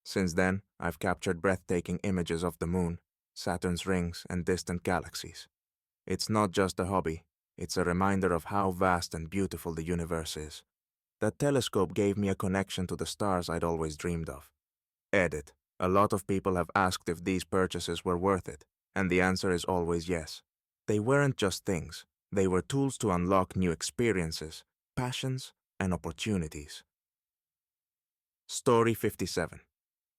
Since then, I've captured breathtaking images of the moon, Saturn's rings, and distant galaxies. It's not just a hobby, it's a reminder of how vast and beautiful the universe is. That telescope gave me a connection to the stars I'd always dreamed of. Edit. A lot of people have asked if these purchases were worth it, and the answer is always yes. They weren't just things, they were tools to unlock new experiences, passions, and opportunities. Story 57.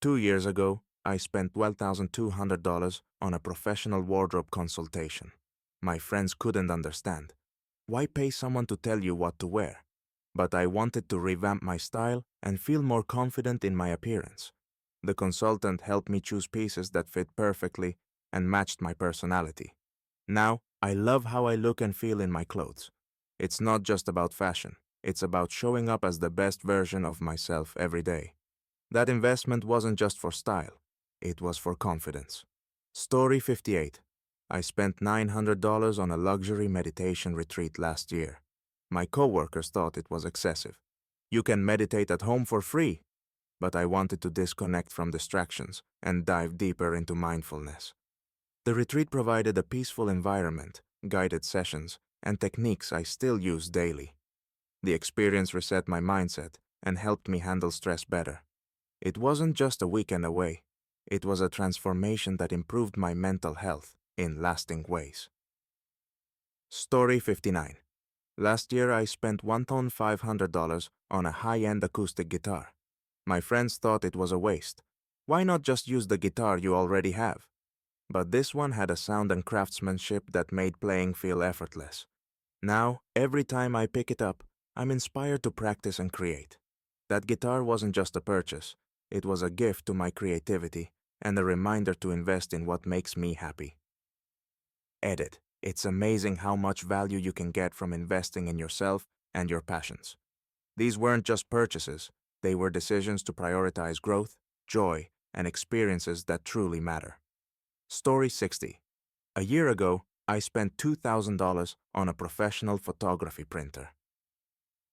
2 years ago, I spent $12,200 on a professional wardrobe consultation. My friends couldn't understand. Why pay someone to tell you what to wear? But I wanted to revamp my style and feel more confident in my appearance. The consultant helped me choose pieces that fit perfectly and matched my personality. Now, I love how I look and feel in my clothes. It's not just about fashion, it's about showing up as the best version of myself every day. That investment wasn't just for style, it was for confidence. Story 58. I spent $900 on a luxury meditation retreat last year. My coworkers thought it was excessive. You can meditate at home for free. But I wanted to disconnect from distractions and dive deeper into mindfulness. The retreat provided a peaceful environment, guided sessions, and techniques I still use daily. The experience reset my mindset and helped me handle stress better. It wasn't just a weekend away. It was a transformation that improved my mental health in lasting ways. Story 59. Last year I spent $1,500 on a high-end acoustic guitar. My friends thought it was a waste. Why not just use the guitar you already have? But this one had a sound and craftsmanship that made playing feel effortless. Now, every time I pick it up, I'm inspired to practice and create. That guitar wasn't just a purchase, it was a gift to my creativity and a reminder to invest in what makes me happy. Edit. It's amazing how much value you can get from investing in yourself and your passions. These weren't just purchases, they were decisions to prioritize growth, joy, and experiences that truly matter. Story 60. A year ago, I spent $2,000 on a professional photography printer.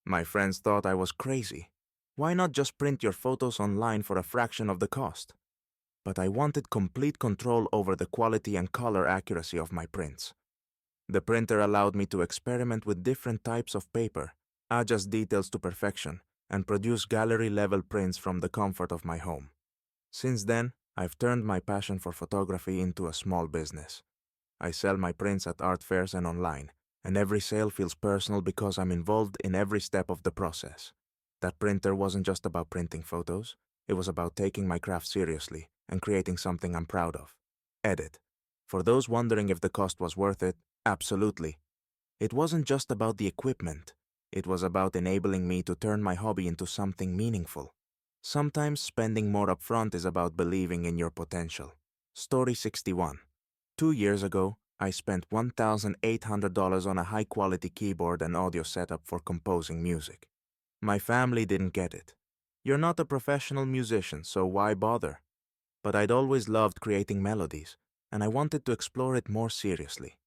My friends thought I was crazy. Why not just print your photos online for a fraction of the cost? But I wanted complete control over the quality and color accuracy of my prints. The printer allowed me to experiment with different types of paper, adjust details to perfection, and produce gallery-level prints from the comfort of my home. Since then, I've turned my passion for photography into a small business. I sell my prints at art fairs and online, and every sale feels personal because I'm involved in every step of the process. That printer wasn't just about printing photos, it was about taking my craft seriously and creating something I'm proud of. Edit. For those wondering if the cost was worth it, absolutely. It wasn't just about the equipment. It was about enabling me to turn my hobby into something meaningful. Sometimes spending more upfront is about believing in your potential. Story 61. 2 years ago, I spent $1,800 on a high-quality keyboard and audio setup for composing music. My family didn't get it. You're not a professional musician, so why bother? But I'd always loved creating melodies, and I wanted to explore it more seriously.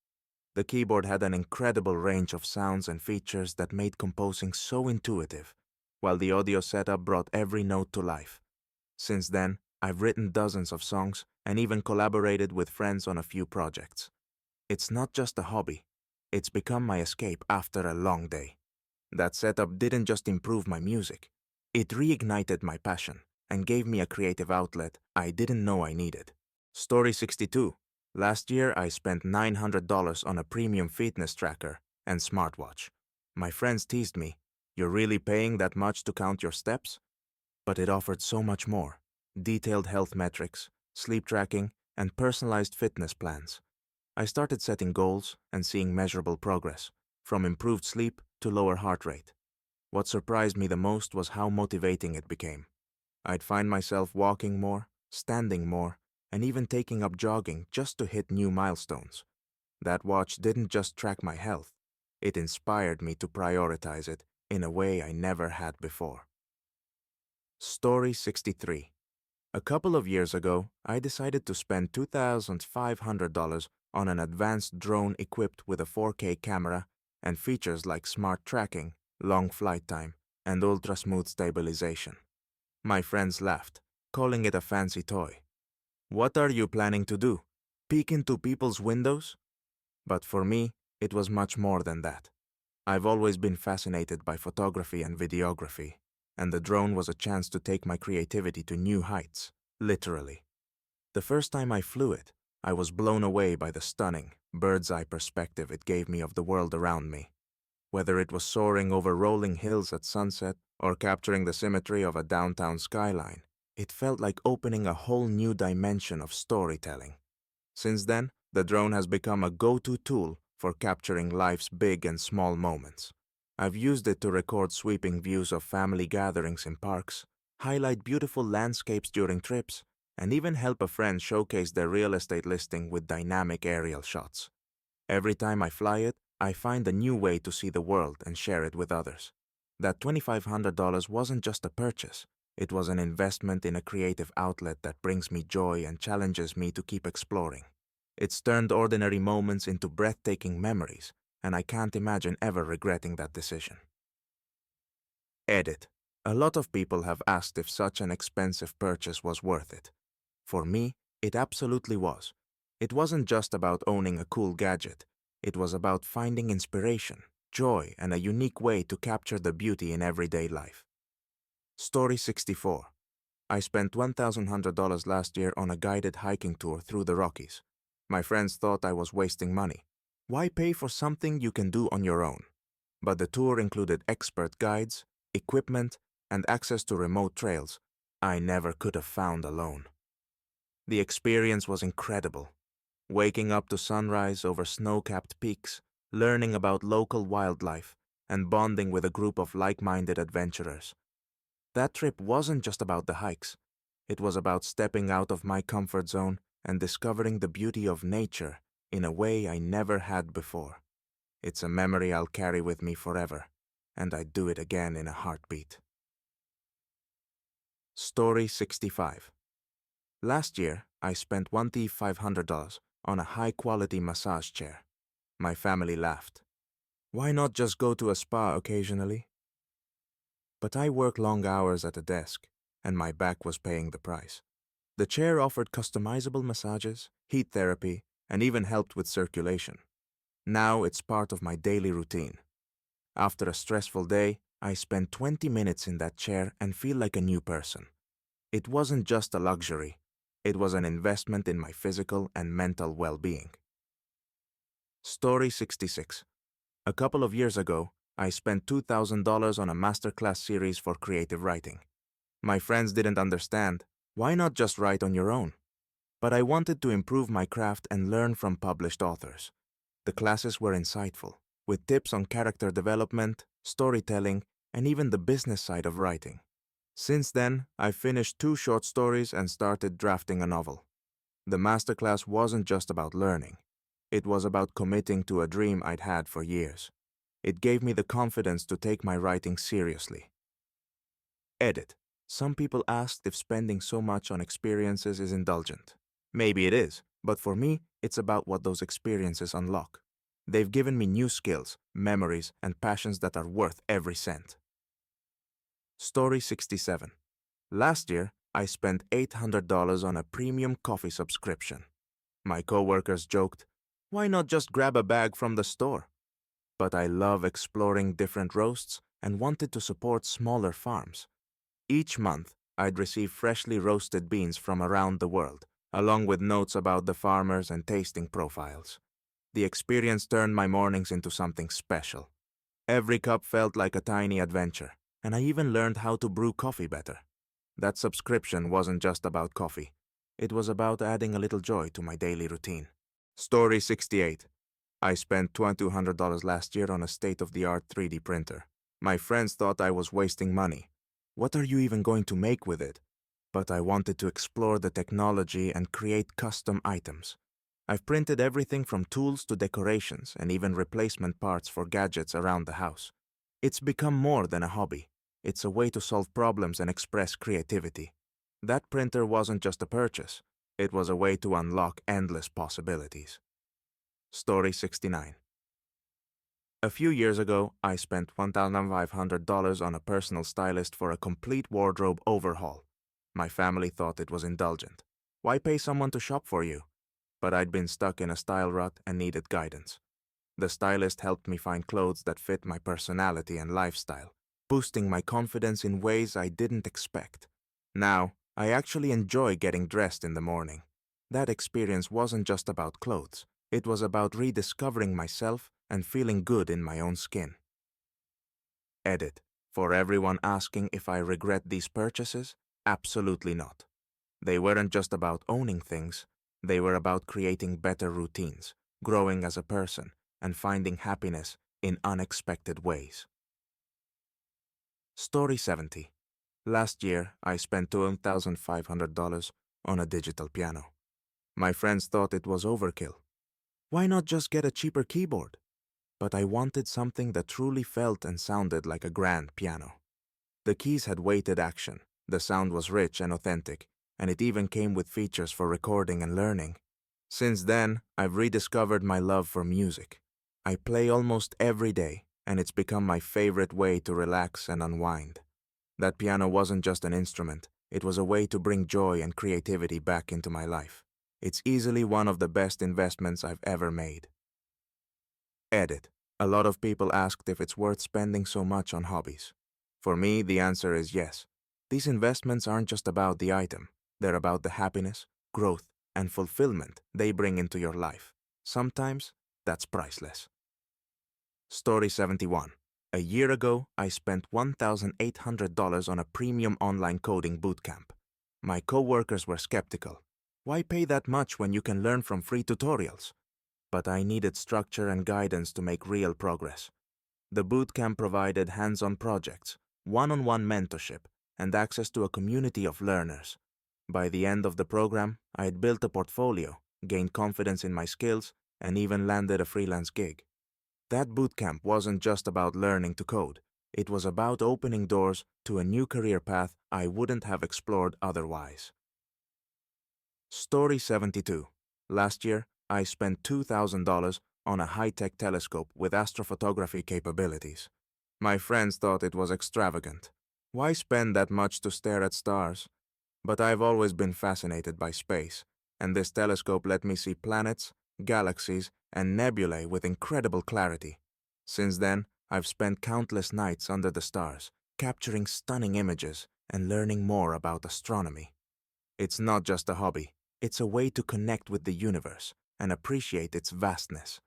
The keyboard had an incredible range of sounds and features that made composing so intuitive, while the audio setup brought every note to life. Since then, I've written dozens of songs and even collaborated with friends on a few projects. It's not just a hobby, it's become my escape after a long day. That setup didn't just improve my music, it reignited my passion and gave me a creative outlet I didn't know I needed. Story 62. Last year, I spent $900 on a premium fitness tracker and smartwatch. My friends teased me, "You're really paying that much to count your steps?" But it offered so much more. Detailed health metrics, sleep tracking, and personalized fitness plans. I started setting goals and seeing measurable progress, from improved sleep to lower heart rate. What surprised me the most was how motivating it became. I'd find myself walking more, standing more, and even taking up jogging just to hit new milestones. That watch didn't just track my health, it inspired me to prioritize it in a way I never had before. Story 63. A couple of years ago, I decided to spend $2,500 on an advanced drone equipped with a 4K camera and features like smart tracking, long flight time, and ultra-smooth stabilization. My friends laughed, calling it a fancy toy. What are you planning to do? Peek into people's windows? But for me, it was much more than that. I've always been fascinated by photography and videography, and the drone was a chance to take my creativity to new heights, literally. The first time I flew it, I was blown away by the stunning, bird's-eye perspective it gave me of the world around me. Whether it was soaring over rolling hills at sunset or capturing the symmetry of a downtown skyline, it felt like opening a whole new dimension of storytelling. Since then, the drone has become a go-to tool for capturing life's big and small moments. I've used it to record sweeping views of family gatherings in parks, highlight beautiful landscapes during trips, and even help a friend showcase their real estate listing with dynamic aerial shots. Every time I fly it, I find a new way to see the world and share it with others. That $2,500 wasn't just a purchase, it was an investment in a creative outlet that brings me joy and challenges me to keep exploring. It's turned ordinary moments into breathtaking memories, and I can't imagine ever regretting that decision. Edit. A lot of people have asked if such an expensive purchase was worth it. For me, it absolutely was. It wasn't just about owning a cool gadget. It was about finding inspiration, joy, and a unique way to capture the beauty in everyday life. Story 64. I spent $1,100 last year on a guided hiking tour through the Rockies. My friends thought I was wasting money. Why pay for something you can do on your own? But the tour included expert guides, equipment, and access to remote trails I never could have found alone. The experience was incredible. Waking up to sunrise over snow-capped peaks, learning about local wildlife, and bonding with a group of like-minded adventurers. That trip wasn't just about the hikes. It was about stepping out of my comfort zone and discovering the beauty of nature in a way I never had before. It's a memory I'll carry with me forever, and I'd do it again in a heartbeat. Story 65. Last year, I spent $1,500 on a high-quality massage chair. My family laughed. Why not just go to a spa occasionally? But I work long hours at a desk, and my back was paying the price. The chair offered customizable massages, heat therapy, and even helped with circulation. Now it's part of my daily routine. After a stressful day, I spend 20 minutes in that chair and feel like a new person. It wasn't just a luxury. It was an investment in my physical and mental well-being. Story 66. A couple of years ago, I spent $2,000 on a masterclass series for creative writing. My friends didn't understand. Why not just write on your own? But I wanted to improve my craft and learn from published authors. The classes were insightful, with tips on character development, storytelling, and even the business side of writing. Since then, I've finished 2 short stories and started drafting a novel. The masterclass wasn't just about learning. It was about committing to a dream I'd had for years. It gave me the confidence to take my writing seriously. Edit. Some people asked if spending so much on experiences is indulgent. Maybe it is, but for me, it's about what those experiences unlock. They've given me new skills, memories, and passions that are worth every cent. Story 67. Last year, I spent $800 on a premium coffee subscription. My coworkers joked, why not just grab a bag from the store? But I love exploring different roasts and wanted to support smaller farms. Each month, I'd receive freshly roasted beans from around the world, along with notes about the farmers and tasting profiles. The experience turned my mornings into something special. Every cup felt like a tiny adventure, and I even learned how to brew coffee better. That subscription wasn't just about coffee. It was about adding a little joy to my daily routine. Story 68. I spent $2,200 last year on a state-of-the-art 3D printer. My friends thought I was wasting money. What are you even going to make with it? But I wanted to explore the technology and create custom items. I've printed everything from tools to decorations and even replacement parts for gadgets around the house. It's become more than a hobby. It's a way to solve problems and express creativity. That printer wasn't just a purchase. It was a way to unlock endless possibilities. Story 69. A few years ago, I spent $1,500 on a personal stylist for a complete wardrobe overhaul. My family thought it was indulgent. Why pay someone to shop for you? But I'd been stuck in a style rut and needed guidance. The stylist helped me find clothes that fit my personality and lifestyle, boosting my confidence in ways I didn't expect. Now, I actually enjoy getting dressed in the morning. That experience wasn't just about clothes. It was about rediscovering myself and feeling good in my own skin. Edit. For everyone asking if I regret these purchases, absolutely not. They weren't just about owning things. They were about creating better routines, growing as a person, and finding happiness in unexpected ways. Story 70. Last year, I spent $2,500 on a digital piano. My friends thought it was overkill. Why not just get a cheaper keyboard? But I wanted something that truly felt and sounded like a grand piano. The keys had weighted action, the sound was rich and authentic, and it even came with features for recording and learning. Since then, I've rediscovered my love for music. I play almost every day, and it's become my favorite way to relax and unwind. That piano wasn't just an instrument, it was a way to bring joy and creativity back into my life. It's easily one of the best investments I've ever made. Edit. A lot of people asked if it's worth spending so much on hobbies. For me, the answer is yes. These investments aren't just about the item, they're about the happiness, growth, and fulfillment they bring into your life. Sometimes that's priceless. Story 71. A year ago, I spent $1,800 on a premium online coding bootcamp. My coworkers were skeptical. Why pay that much when you can learn from free tutorials? But I needed structure and guidance to make real progress. The bootcamp provided hands-on projects, one-on-one mentorship, and access to a community of learners. By the end of the program, I had built a portfolio, gained confidence in my skills, and even landed a freelance gig. That bootcamp wasn't just about learning to code. It was about opening doors to a new career path I wouldn't have explored otherwise. Story 72. Last year, I spent $2,000 on a high-tech telescope with astrophotography capabilities. My friends thought it was extravagant. Why spend that much to stare at stars? But I've always been fascinated by space, and this telescope let me see planets, galaxies, and nebulae with incredible clarity. Since then, I've spent countless nights under the stars, capturing stunning images and learning more about astronomy. It's not just a hobby, it's a way to connect with the universe and appreciate its vastness.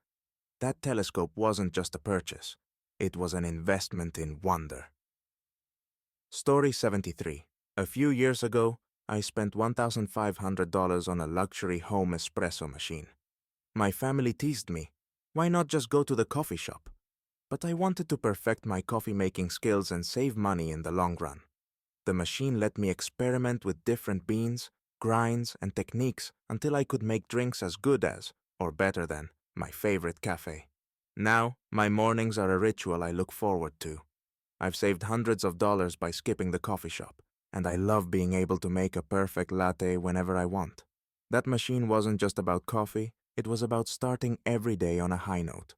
That telescope wasn't just a purchase, it was an investment in wonder. Story 73. A few years ago, I spent $1,500 on a luxury home espresso machine. My family teased me, why not just go to the coffee shop? But I wanted to perfect my coffee-making skills and save money in the long run. The machine let me experiment with different beans, grinds, and techniques until I could make drinks as good as, or better than, my favorite cafe. Now, my mornings are a ritual I look forward to. I've saved hundreds of dollars by skipping the coffee shop, and I love being able to make a perfect latte whenever I want. That machine wasn't just about coffee, it was about starting every day on a high note.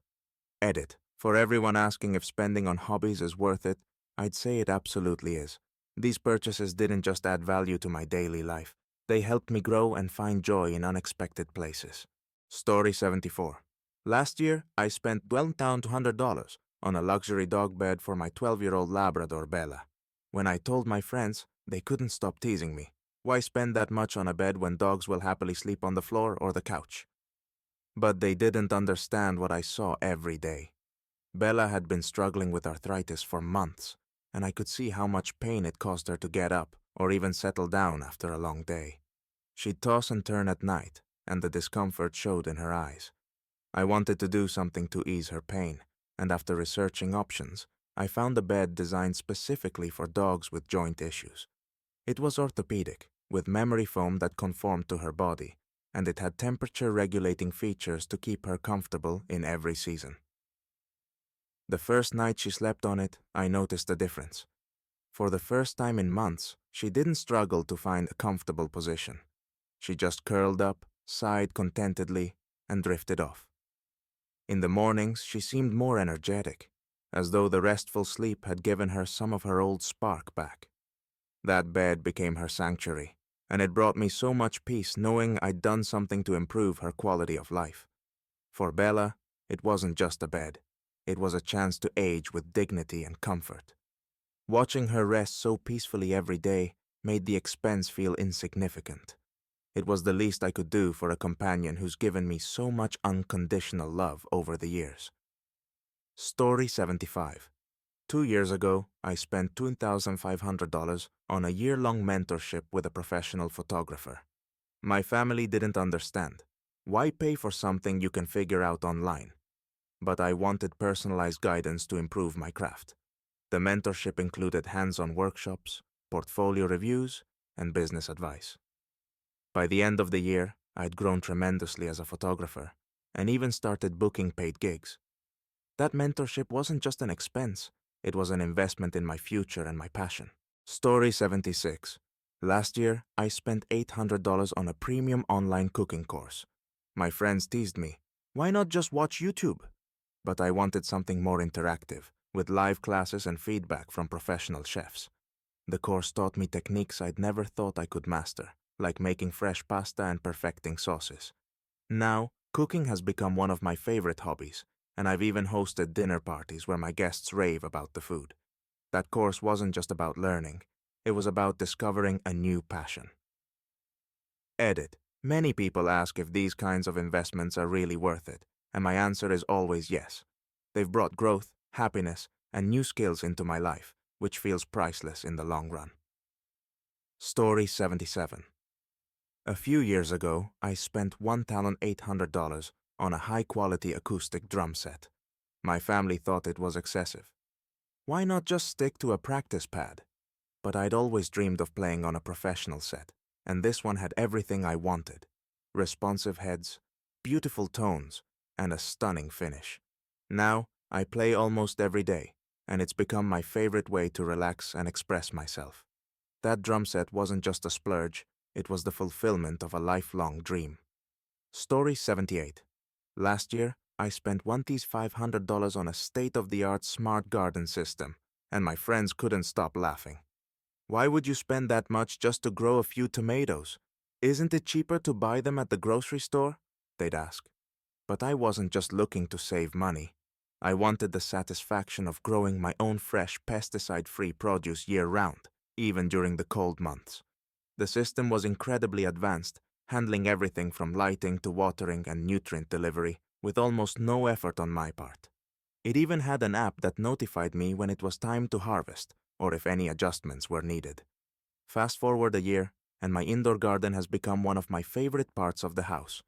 Edit. For everyone asking if spending on hobbies is worth it, I'd say it absolutely is. These purchases didn't just add value to my daily life, they helped me grow and find joy in unexpected places. Story 74. Last year, I spent $1,200 on a luxury dog bed for my 12-year-old Labrador Bella. When I told my friends, they couldn't stop teasing me. Why spend that much on a bed when dogs will happily sleep on the floor or the couch? But they didn't understand what I saw every day. Bella had been struggling with arthritis for months, and I could see how much pain it caused her to get up or even settle down after a long day. She'd toss and turn at night, and the discomfort showed in her eyes. I wanted to do something to ease her pain, and after researching options, I found a bed designed specifically for dogs with joint issues. It was orthopedic, with memory foam that conformed to her body, and it had temperature-regulating features to keep her comfortable in every season. The first night she slept on it, I noticed a difference. For the first time in months, she didn't struggle to find a comfortable position. She just curled up, sighed contentedly, and drifted off. In the mornings, she seemed more energetic, as though the restful sleep had given her some of her old spark back. That bed became her sanctuary, and it brought me so much peace knowing I'd done something to improve her quality of life. For Bella, it wasn't just a bed. It was a chance to age with dignity and comfort. Watching her rest so peacefully every day made the expense feel insignificant. It was the least I could do for a companion who's given me so much unconditional love over the years. Story 75. 2 years ago, I spent $2,500 on a year-long mentorship with a professional photographer. My family didn't understand. Why pay for something you can figure out online? But I wanted personalized guidance to improve my craft. The mentorship included hands-on workshops, portfolio reviews, and business advice. By the end of the year, I'd grown tremendously as a photographer and even started booking paid gigs. That mentorship wasn't just an expense, it was an investment in my future and my passion. Story 76. Last year, I spent $800 on a premium online cooking course. My friends teased me, why not just watch YouTube? But I wanted something more interactive, with live classes and feedback from professional chefs. The course taught me techniques I'd never thought I could master, like making fresh pasta and perfecting sauces. Now, cooking has become one of my favorite hobbies, and I've even hosted dinner parties where my guests rave about the food. That course wasn't just about learning, It was about discovering a new passion. Edit. Many people ask if these kinds of investments are really worth it, and my answer is always yes. They've brought growth, happiness, and new skills into my life, which feels priceless in the long run. Story 77. A few years ago, I spent $1,800 on a high-quality acoustic drum set. My family thought it was excessive. Why not just stick to a practice pad? But I'd always dreamed of playing on a professional set, and this one had everything I wanted. Responsive heads, beautiful tones, and a stunning finish. Now, I play almost every day, and it's become my favorite way to relax and express myself. That drum set wasn't just a splurge, it was the fulfillment of a lifelong dream. Story 78. Last year, I spent $1,500 on a state-of-the-art smart garden system, and my friends couldn't stop laughing. Why would you spend that much just to grow a few tomatoes? Isn't it cheaper to buy them at the grocery store? They'd ask. But I wasn't just looking to save money. I wanted the satisfaction of growing my own fresh, pesticide-free produce year-round, even during the cold months. The system was incredibly advanced, handling everything from lighting to watering and nutrient delivery, with almost no effort on my part. It even had an app that notified me when it was time to harvest, or if any adjustments were needed. Fast forward a year, and my indoor garden has become one of my favorite parts of the house.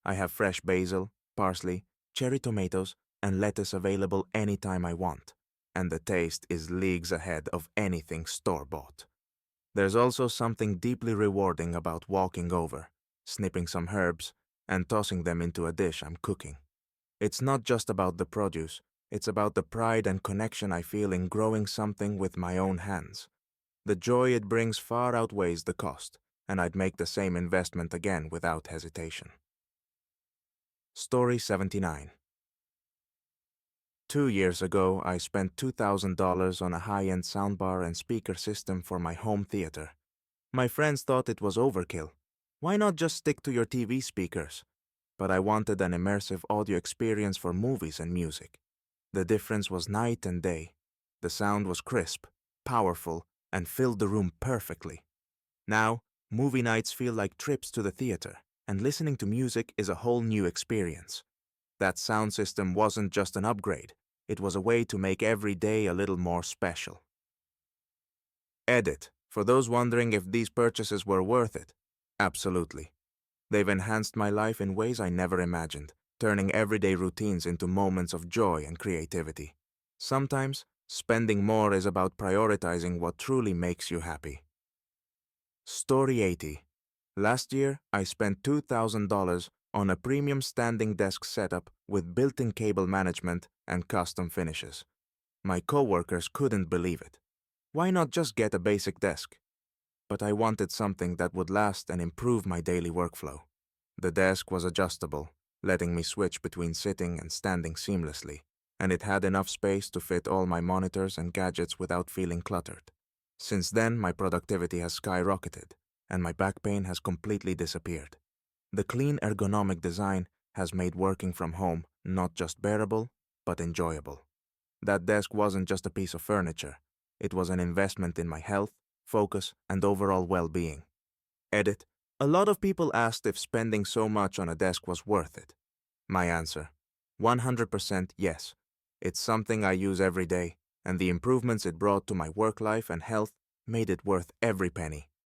I have fresh basil, parsley, cherry tomatoes, and lettuce available anytime I want, and the taste is leagues ahead of anything store-bought. There's also something deeply rewarding about walking over, snipping some herbs, and tossing them into a dish I'm cooking. It's not just about the produce, it's about the pride and connection I feel in growing something with my own hands. The joy it brings far outweighs the cost, and I'd make the same investment again without hesitation. Story 79. 2 years ago, I spent $2,000 on a high-end soundbar and speaker system for my home theater. My friends thought it was overkill. Why not just stick to your TV speakers? But I wanted an immersive audio experience for movies and music. The difference was night and day. The sound was crisp, powerful, and filled the room perfectly. Now, movie nights feel like trips to the theater, and listening to music is a whole new experience. That sound system wasn't just an upgrade, it was a way to make every day a little more special. Edit. For those wondering if these purchases were worth it, absolutely. They've enhanced my life in ways I never imagined, turning everyday routines into moments of joy and creativity. Sometimes, spending more is about prioritizing what truly makes you happy. Story 80. Last year, I spent $2,000 on a premium standing desk setup with built-in cable management and custom finishes. My coworkers couldn't believe it. Why not just get a basic desk? But I wanted something that would last and improve my daily workflow. The desk was adjustable, letting me switch between sitting and standing seamlessly, and it had enough space to fit all my monitors and gadgets without feeling cluttered. Since then, my productivity has skyrocketed, and my back pain has completely disappeared. The clean ergonomic design has made working from home not just bearable, but enjoyable. That desk wasn't just a piece of furniture. It was an investment in my health, focus, and overall well-being. Edit. A lot of people asked if spending so much on a desk was worth it. My answer: 100% yes. It's something I use every day, and the improvements it brought to my work life and health made it worth every penny.